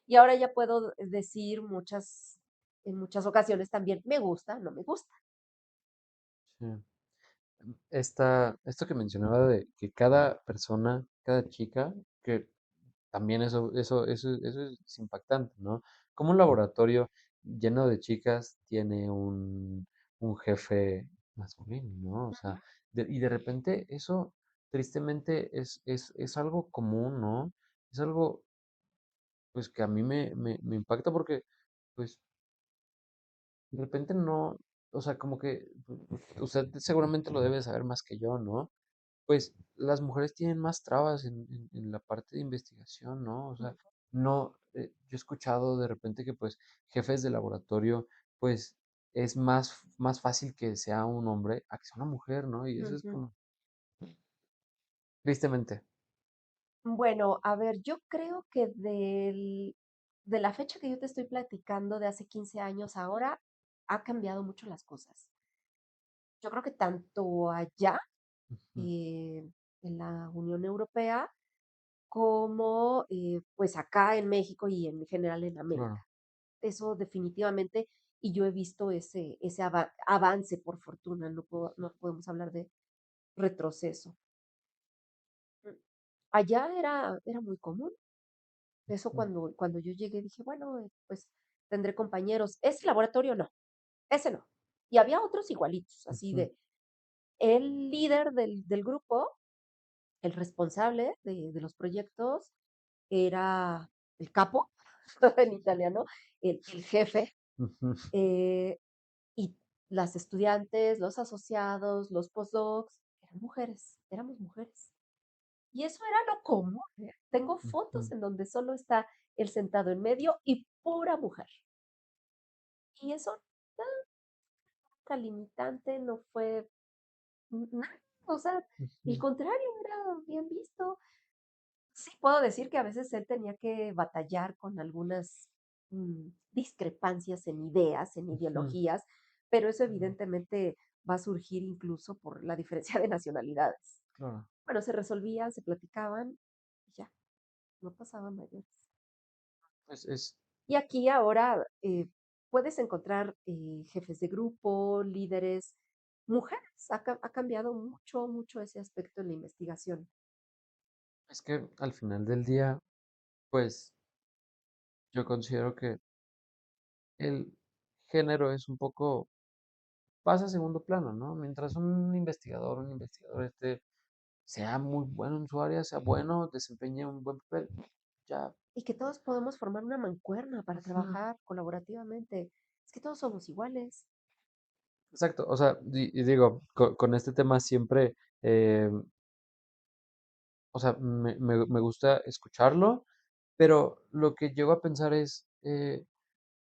Y ahora ya puedo decir en muchas ocasiones también, me gusta, no me gusta. Sí. Esto que mencionaba de que cada persona, cada chica, que también eso es impactante, ¿no? Como un laboratorio lleno de chicas tiene un jefe masculino, ¿no? O sea, y de repente eso tristemente es algo común, ¿no? Es algo pues que a mí me impacta porque pues de repente no, o sea, como que usted seguramente lo debe saber más que yo, ¿no? Pues las mujeres tienen más trabas en la parte de investigación, ¿no? O sea, no, yo he escuchado de repente que pues jefes de laboratorio, pues es más fácil que sea un hombre a que sea una mujer, ¿no? Y eso es Ujú. como, tristemente. Bueno, a ver, yo creo que de la fecha que yo te estoy platicando de hace 15 años ahora, ha cambiado mucho las cosas. Yo creo que tanto allá, Ujú, eh, en la Unión Europea, como pues acá en México y en general en América. claro. Eso definitivamente, y yo he visto ese avance por fortuna, no podemos hablar de retroceso. Mm. Allá era muy común. Eso Mm, cuando yo llegué dije, bueno, pues tendré compañeros. Ese laboratorio no, ese no. Y había otros igualitos, así ujú, de, el líder del grupo, el responsable de los proyectos, era el capo, en italiano, el jefe, ujú. eh, y las estudiantes, los asociados, los postdocs, eran mujeres, éramos mujeres. Y eso era lo común, ¿eh? Tengo fotos Ujú. en donde solo está él sentado en medio y pura mujer. Y eso nunca limitante, no fue nada, o sea, el Ujú, contrario, era bien visto. Sí, puedo decir que a veces él tenía que batallar con algunas discrepancias en ideas, en ujú, ideologías, pero eso claro, evidentemente va a surgir incluso por la diferencia de nacionalidades. claro. Bueno, se resolvían, se platicaban y ya, no pasaba mayores. Es, Y aquí ahora puedes encontrar jefes de grupo, líderes, mujeres. Ha cambiado mucho, mucho ese aspecto en la investigación. es que al final del día, pues yo considero que el género es un poco, pasa a segundo plano, ¿no? Mientras un investigador sea muy bueno en su área, sea bueno, desempeñe un buen papel, ya. Y que todos podemos formar una mancuerna para Ujú. trabajar colaborativamente. Es que todos somos iguales. Exacto, o sea, y digo, con este tema siempre, eh, o sea, me gusta escucharlo, pero lo que llego a pensar es,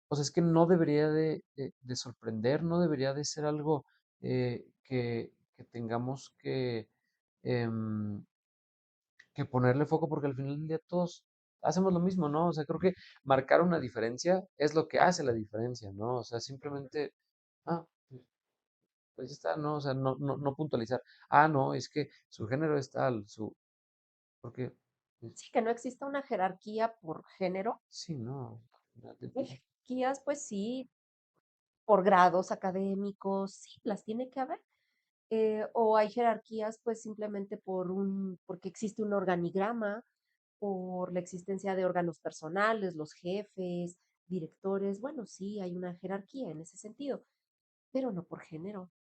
o sea, es que no debería de sorprender, no debería de ser algo que tengamos em, que ponerle foco porque al final del día todos hacemos lo mismo, ¿no? O sea, creo que marcar una diferencia es lo que hace la diferencia, ¿no? O sea, simplemente, ah, pues ya está, ¿no? O sea, no puntualizar, ah, no, es que su género es tal, porque, pues, Sí, que no exista una jerarquía por género. sí, no, al final del Hay día, jerarquías, pues sí, por grados académicos, sí, las tiene que haber. O hay jerarquías, pues simplemente porque existe un organigrama, por la existencia de órganos personales, los jefes, directores. Bueno, sí, hay una jerarquía en ese sentido, pero no por género.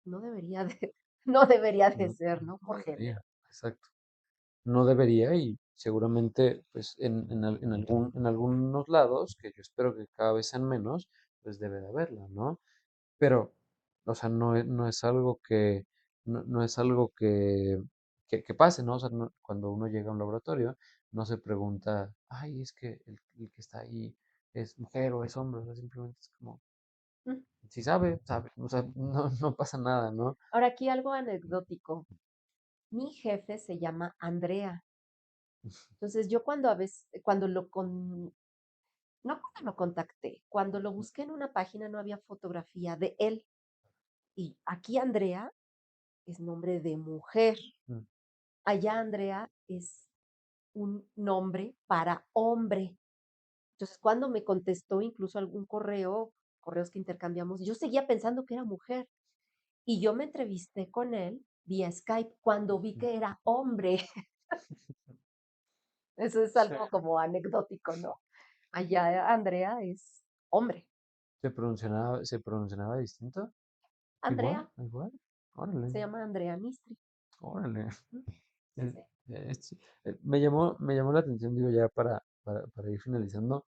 No debería de, no debería de no, ser, ¿no? no Por debería, género. exacto. No debería y seguramente, pues, en algunos lados, que yo espero que cada vez sean menos, pues debe de haberla, ¿no? Pero, o sea, no es algo no es algo que pase, ¿no? O sea, cuando uno llega a un laboratorio, no se pregunta, ay, es que el que está ahí es mujer o es hombre, o sea, simplemente es como, Mm. si sabe, sabe, o sea, no pasa nada, ¿no? Ahora aquí algo anecdótico. Mi jefe se llama Andrea. Entonces yo cuando a veces, no cuando lo contacté, cuando lo busqué en una página no había fotografía de él. Y aquí Andrea es nombre de mujer. Mm. Allá Andrea es un nombre para hombre. Entonces, cuando me contestó incluso algún correo, correos que intercambiamos, yo seguía pensando que era mujer. Y yo me entrevisté con él vía Skype cuando vi que era hombre. Eso es Sí. algo como anecdótico, ¿no? Allá Andrea es hombre. Se pronunciaba distinto? Igual, Andrea igual. Órale, se llama Andrea Nistri. órale. Sí, Eh, sí. me llamó la atención, digo, ya para ir finalizando,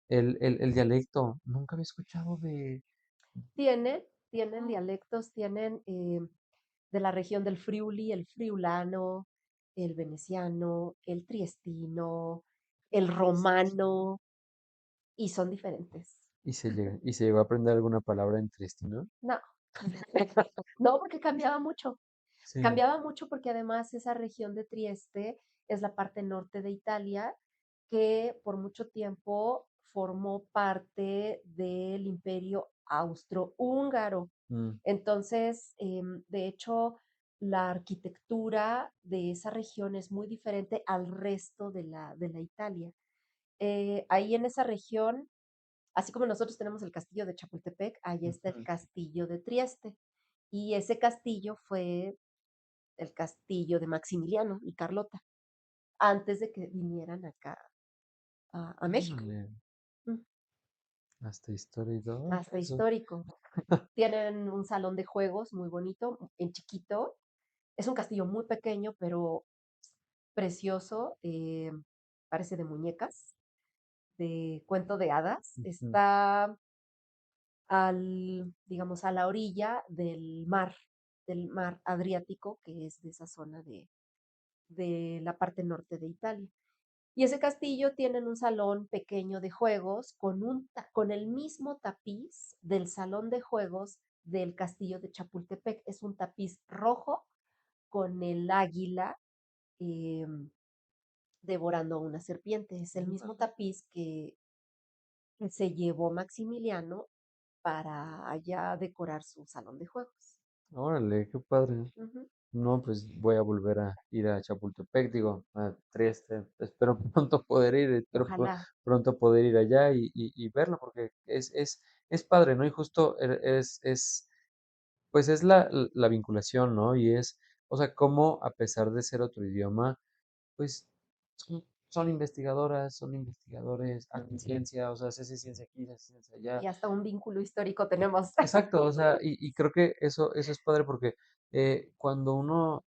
el dialecto. Nunca había escuchado de... Tienen dialectos, tienen de la región del Friuli, el friulano, el veneciano, el triestino, el romano, y son diferentes. Y se llegó a aprender alguna palabra en Triestino. No, no, porque Sí. cambiaba mucho porque además esa región de Trieste es la parte norte de Italia que por mucho tiempo formó parte del imperio austrohúngaro. Mm, Entonces, de hecho, la arquitectura de esa región es muy diferente al resto de la Italia. Ahí en esa región, así como nosotros tenemos el castillo de Chapultepec, ahí está el ujú. castillo de Trieste. Y ese castillo fue el castillo de Maximiliano y Carlota, antes de que vinieran acá a México. Órale, Mm, hasta historia y todo Hasta eso. histórico. Tienen un salón de juegos muy bonito, en chiquito. Es un castillo muy pequeño, pero precioso. Parece de muñecas, de cuento de hadas. Ujú. Está digamos, a la orilla del mar Adriático, que es de esa zona de la parte norte de Italia. Y ese castillo tienen un salón pequeño de juegos con el mismo tapiz del salón de juegos del castillo de Chapultepec. Es un tapiz rojo con el águila eh, devorando a una serpiente. Es el mismo tapiz que se llevó Maximiliano para allá decorar su salón de juegos. Órale, qué padre. Ujú. No, pues voy a volver a ir a Chapultepec, digo, a Trieste. Espero pronto poder ir, espero Ojalá. pronto poder ir allá y verlo, porque es padre, ¿no? Y justo pues es la vinculación, ¿no? Y es, o sea, cómo a pesar de ser otro idioma, pues son investigadoras, son investigadores, hacen ciencia, o sea, se hace ciencia aquí, se hace ciencia allá. Y hasta un vínculo histórico tenemos. Exacto, o sea, y creo que eso es padre porque cuando uno,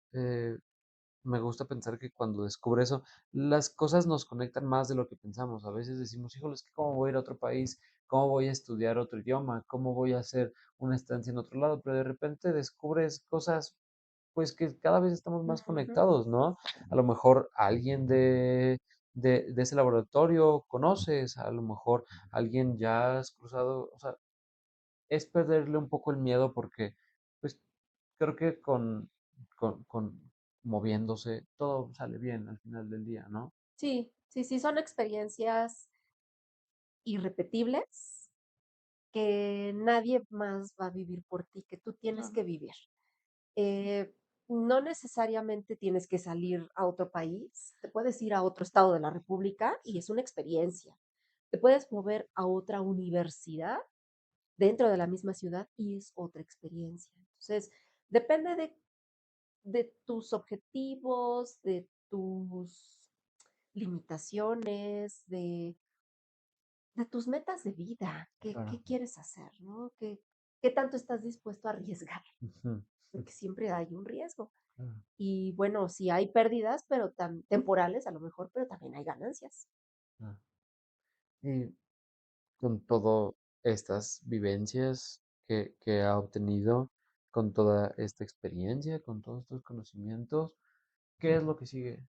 me gusta pensar que cuando descubre eso, las cosas nos conectan más de lo que pensamos. A veces decimos, híjole, es que cómo voy a ir a otro país, cómo voy a estudiar otro idioma, cómo voy a hacer una estancia en otro lado, pero de repente descubres cosas, pues que cada vez estamos más Ujú. conectados, ¿no? A lo mejor alguien de ese laboratorio conoces, a lo mejor alguien ya has cruzado, o sea, es perderle un poco el miedo porque, pues, creo que con moviéndose todo sale bien al final del día, ¿no? Sí, sí, sí, son experiencias irrepetibles que nadie más va a vivir por ti, que tú tienes Claro. que vivir. Eh, no necesariamente tienes que salir a otro país, te puedes ir a otro estado de la República y es una experiencia. Te puedes mover a otra universidad dentro de la misma ciudad y es otra experiencia. Entonces, depende de tus objetivos, de tus limitaciones, de tus metas de vida, Claro. qué quieres hacer, ¿no? ¿Qué tanto estás dispuesto a arriesgar? Ujú. Porque siempre hay un riesgo. Claro. Y bueno, sí hay pérdidas, pero temporales a lo mejor, pero también hay ganancias. Claro. Y con todas estas vivencias que ha obtenido, con toda esta experiencia, con todos estos conocimientos, ¿qué es lo que sigue?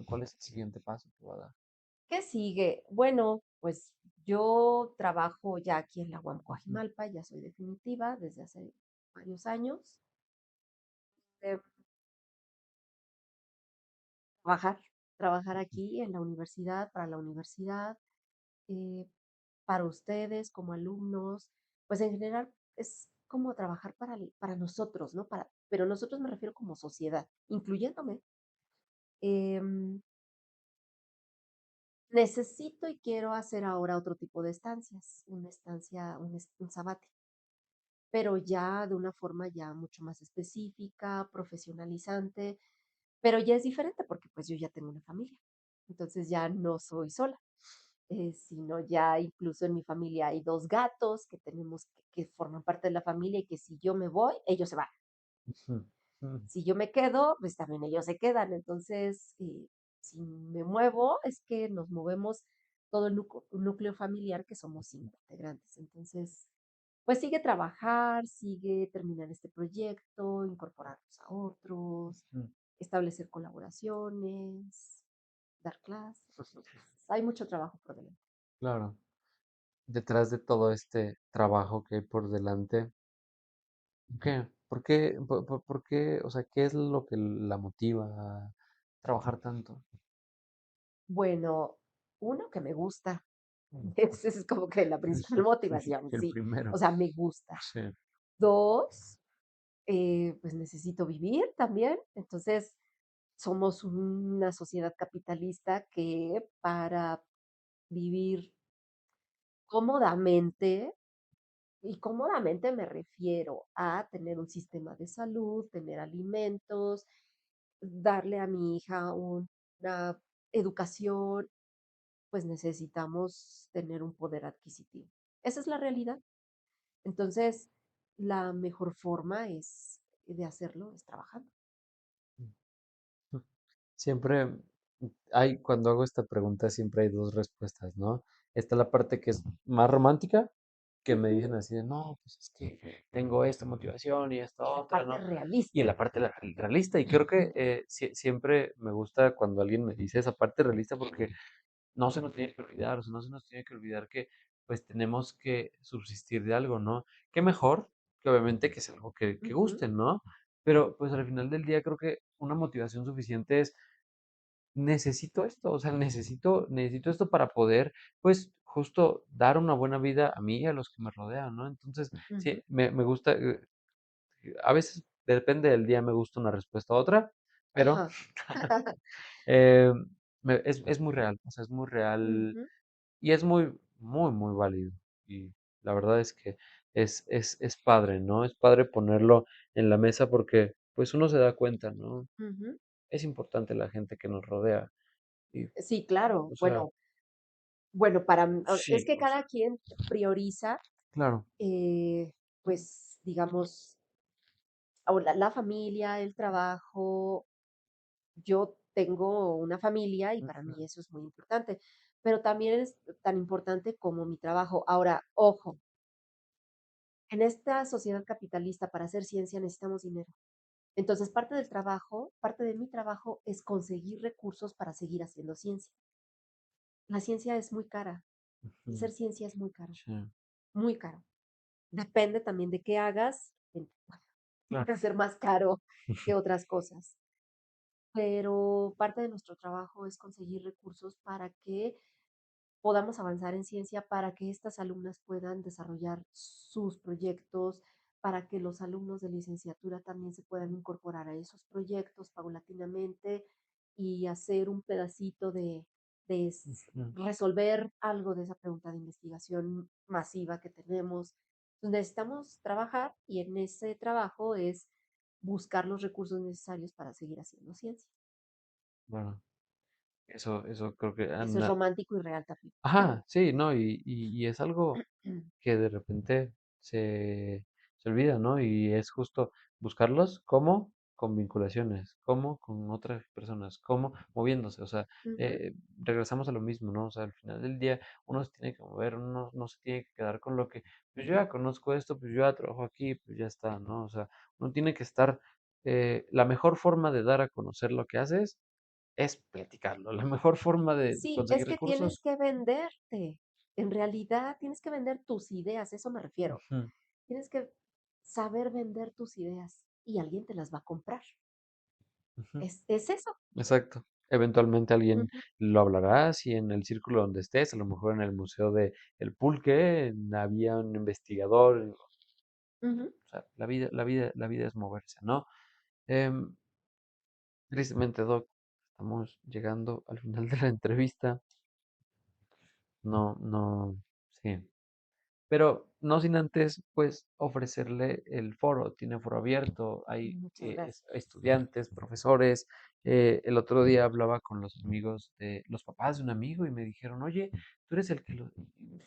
¿Cuál es el siguiente paso que va a dar? ¿Qué sigue? Bueno, pues yo trabajo ya aquí en la UAM Ujú. Coajimalpa, ya soy definitiva desde hace varios años. trabajar, trabajar aquí en la universidad, para la universidad, eh, para ustedes como alumnos, pues en general es como trabajar para nosotros, ¿no? Pero nosotros me refiero como sociedad, incluyéndome. Em, Necesito y quiero hacer ahora otro tipo de estancias, una estancia, un sabático, pero ya de una forma ya mucho más específica, profesionalizante, pero ya es diferente porque pues yo ya tengo una familia. Entonces ya no soy sola, sino ya incluso en mi familia hay 2 gatos que tenemos que forman parte de la familia y que si yo me voy, ellos se van. Ujú, ujú, Si yo me quedo, pues también ellos se quedan. Entonces, si me muevo, es que nos movemos todo el núcleo familiar, que somos 5 integrantes. Entonces, pues sigue trabajar, sigue terminar este proyecto, incorporarnos a otros, ujú. establecer colaboraciones, dar clases. Hay mucho trabajo por delante. Claro. Detrás de todo este trabajo que hay por delante, ¿qué? ¿Por qué? ¿Por qué? O sea, ¿qué es lo que la motiva a trabajar tanto? Bueno, uno que me gusta, Mm. esa es como que la principal motivación, El sí. primero. O sea, me gusta. Sí. 2, pues necesito vivir también. Entonces, somos una sociedad capitalista que para vivir cómodamente, y cómodamente me refiero a tener un sistema de salud, tener alimentos, darle a mi hija una educación, pues necesitamos tener un poder adquisitivo. Esa es la realidad. Entonces, la mejor forma de hacerlo es trabajando. Siempre hay, cuando hago esta pregunta, siempre hay dos respuestas, ¿no? Está la parte que es más romántica, que me Ujú. dicen así de, no, pues es que tengo esta motivación y esta Y la otra, parte ¿no? Y en realista. la parte realista, y creo que siempre me gusta cuando alguien me dice esa parte realista porque no se nos tiene que olvidar, o sea, no se nos tiene que olvidar que pues tenemos que subsistir de algo, ¿no? Qué mejor que obviamente que sea algo que Ujú, guste, ¿no? Pero pues al final del día creo que una motivación suficiente es necesito esto, o sea, necesito esto para poder, pues, justo dar una buena vida a mí y a los que me rodean, ¿no? Entonces, ujú. sí, me gusta, a veces depende del día, me gusta una respuesta a otra, pero Ajá. eh, es muy real, o sea, es muy real Ujú, y es muy válido. Y la verdad es que es padre, ¿no? Es padre ponerlo en la mesa porque, pues, uno se da cuenta, ¿no? ujú. Es importante la gente que nos rodea. Y, Sí, claro. o sea, Bueno, es sí, que o sea, cada quien prioriza, claro. pues, digamos, o la familia, el trabajo. Yo tengo una familia y para Ujú, mí eso es muy importante, pero también es tan importante como mi trabajo. Ahora, ojo, en esta sociedad capitalista, para hacer ciencia necesitamos dinero. Entonces, parte de mi trabajo es conseguir recursos para seguir haciendo ciencia. La ciencia es muy cara. ujú, Hacer ciencia es muy caro, sí, muy caro. Depende también de qué hagas. claro. Puede ser más caro que otras cosas, pero parte de nuestro trabajo es conseguir recursos para que podamos avanzar en ciencia, para que estas alumnas puedan desarrollar sus proyectos, para que los alumnos de licenciatura también se puedan incorporar a esos proyectos paulatinamente y hacer un pedacito Ujú, resolver algo de esa pregunta de investigación masiva que tenemos. Entonces, necesitamos trabajar y en ese trabajo es buscar los recursos necesarios para seguir haciendo ciencia. bueno, eso creo que Eso es romántico y real también. ajá, sí, no, y es algo que de repente se olvida, ¿no? Y es justo buscarlos como con vinculaciones, como con otras personas, como moviéndose, o sea, Ujú. regresamos a lo mismo, ¿no? O sea, al final del día uno se tiene que mover, uno no se tiene que quedar con lo que, pues yo ya conozco esto, pues yo ya trabajo aquí, pues ya está, ¿no? O sea, uno tiene que estar, la mejor forma de dar a conocer lo que haces es platicarlo, la mejor forma de Sí, es conseguir que tienes recursos. que venderte. En realidad tienes que vender tus ideas, a eso me refiero. Ujú, Tienes que saber vender tus ideas y alguien te las va a comprar. ujú, Es eso. exacto. Eventualmente alguien Ujú, lo hablará, si en el círculo donde estés, a lo mejor en el Museo de El Pulque había un investigador, ujú. o sea, la vida es moverse, ¿no? Em, Tristemente, Doc, estamos llegando al final de la entrevista. No, no, sí. Pero no sin antes, pues, ofrecerle el foro. Tiene foro abierto, hay Muchas gracias. estudiantes, profesores. El otro día hablaba con los amigos de los papás de un amigo y me dijeron, oye, tú eres el que lo...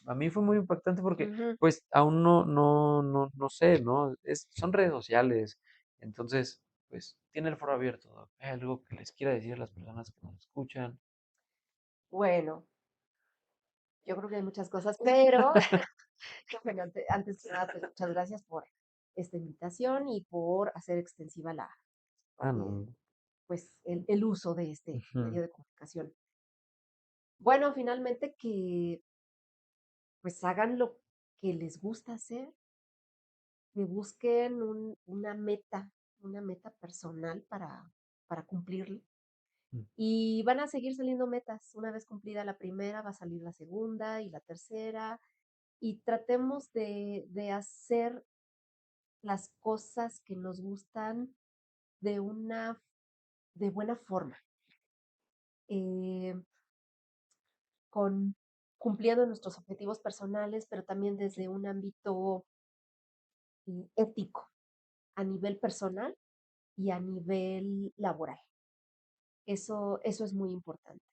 A mí fue muy impactante porque, Ujú. pues, aún no sé, ¿no? Son redes sociales. Entonces, pues, tiene el foro abierto, Doc. ¿Hay algo que les quiera decir a las personas que nos escuchan? Bueno, yo creo que hay muchas cosas, pero bueno, antes que nada, pues muchas gracias por esta invitación y por hacer extensiva Ah, eh, no. pues el uso de este Ujú, medio de comunicación. Bueno, finalmente que pues hagan lo que les gusta hacer, que busquen una meta personal para cumplirla. mm, Y van a seguir saliendo metas. Una vez cumplida la primera, va a salir la segunda y la tercera. Y tratemos de hacer las cosas que nos gustan de de buena forma, eh, con, cumpliendo nuestros objetivos personales, pero también desde un ámbito ético a nivel personal y a nivel laboral. Eso es muy importante.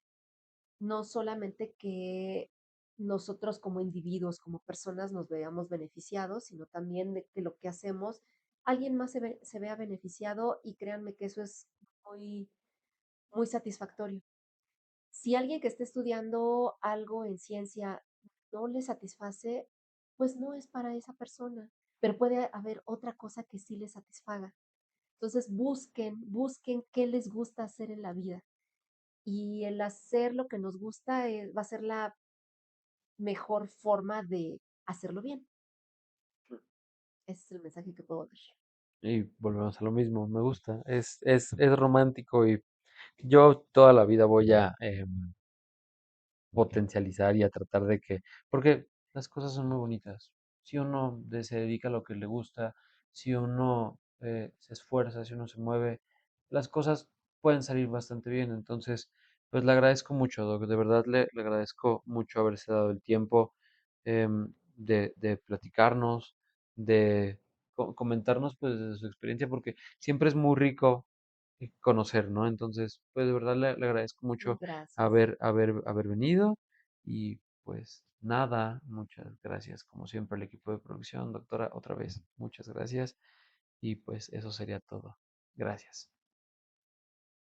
No solamente que nosotros como individuos, como personas nos veamos beneficiados, sino también de que lo que hacemos, alguien más se vea beneficiado y créanme que eso es muy, muy satisfactorio. Si alguien que esté estudiando algo en ciencia no le satisface, pues no es para esa persona, pero puede haber otra cosa que sí le satisfaga. Entonces busquen qué les gusta hacer en la vida y el hacer lo que nos gusta va a ser la mejor forma de hacerlo bien. Ese es el mensaje que puedo dar. y volvemos a lo mismo, me gusta, es romántico y yo toda la vida voy a potencializar y a tratar de que, porque las cosas son muy bonitas. Si uno se dedica a lo que le gusta, si uno se esfuerza, si uno se mueve, las cosas pueden salir bastante bien. Entonces, pues le agradezco mucho, Doc, de verdad le agradezco mucho haberse dado el tiempo de platicarnos, de comentarnos pues de su experiencia, porque siempre es muy rico conocer, ¿no? Entonces, pues de verdad le agradezco mucho Gracias. haber venido y pues nada, muchas gracias como siempre al equipo de producción, doctora, otra vez, muchas gracias y pues eso sería todo. Gracias.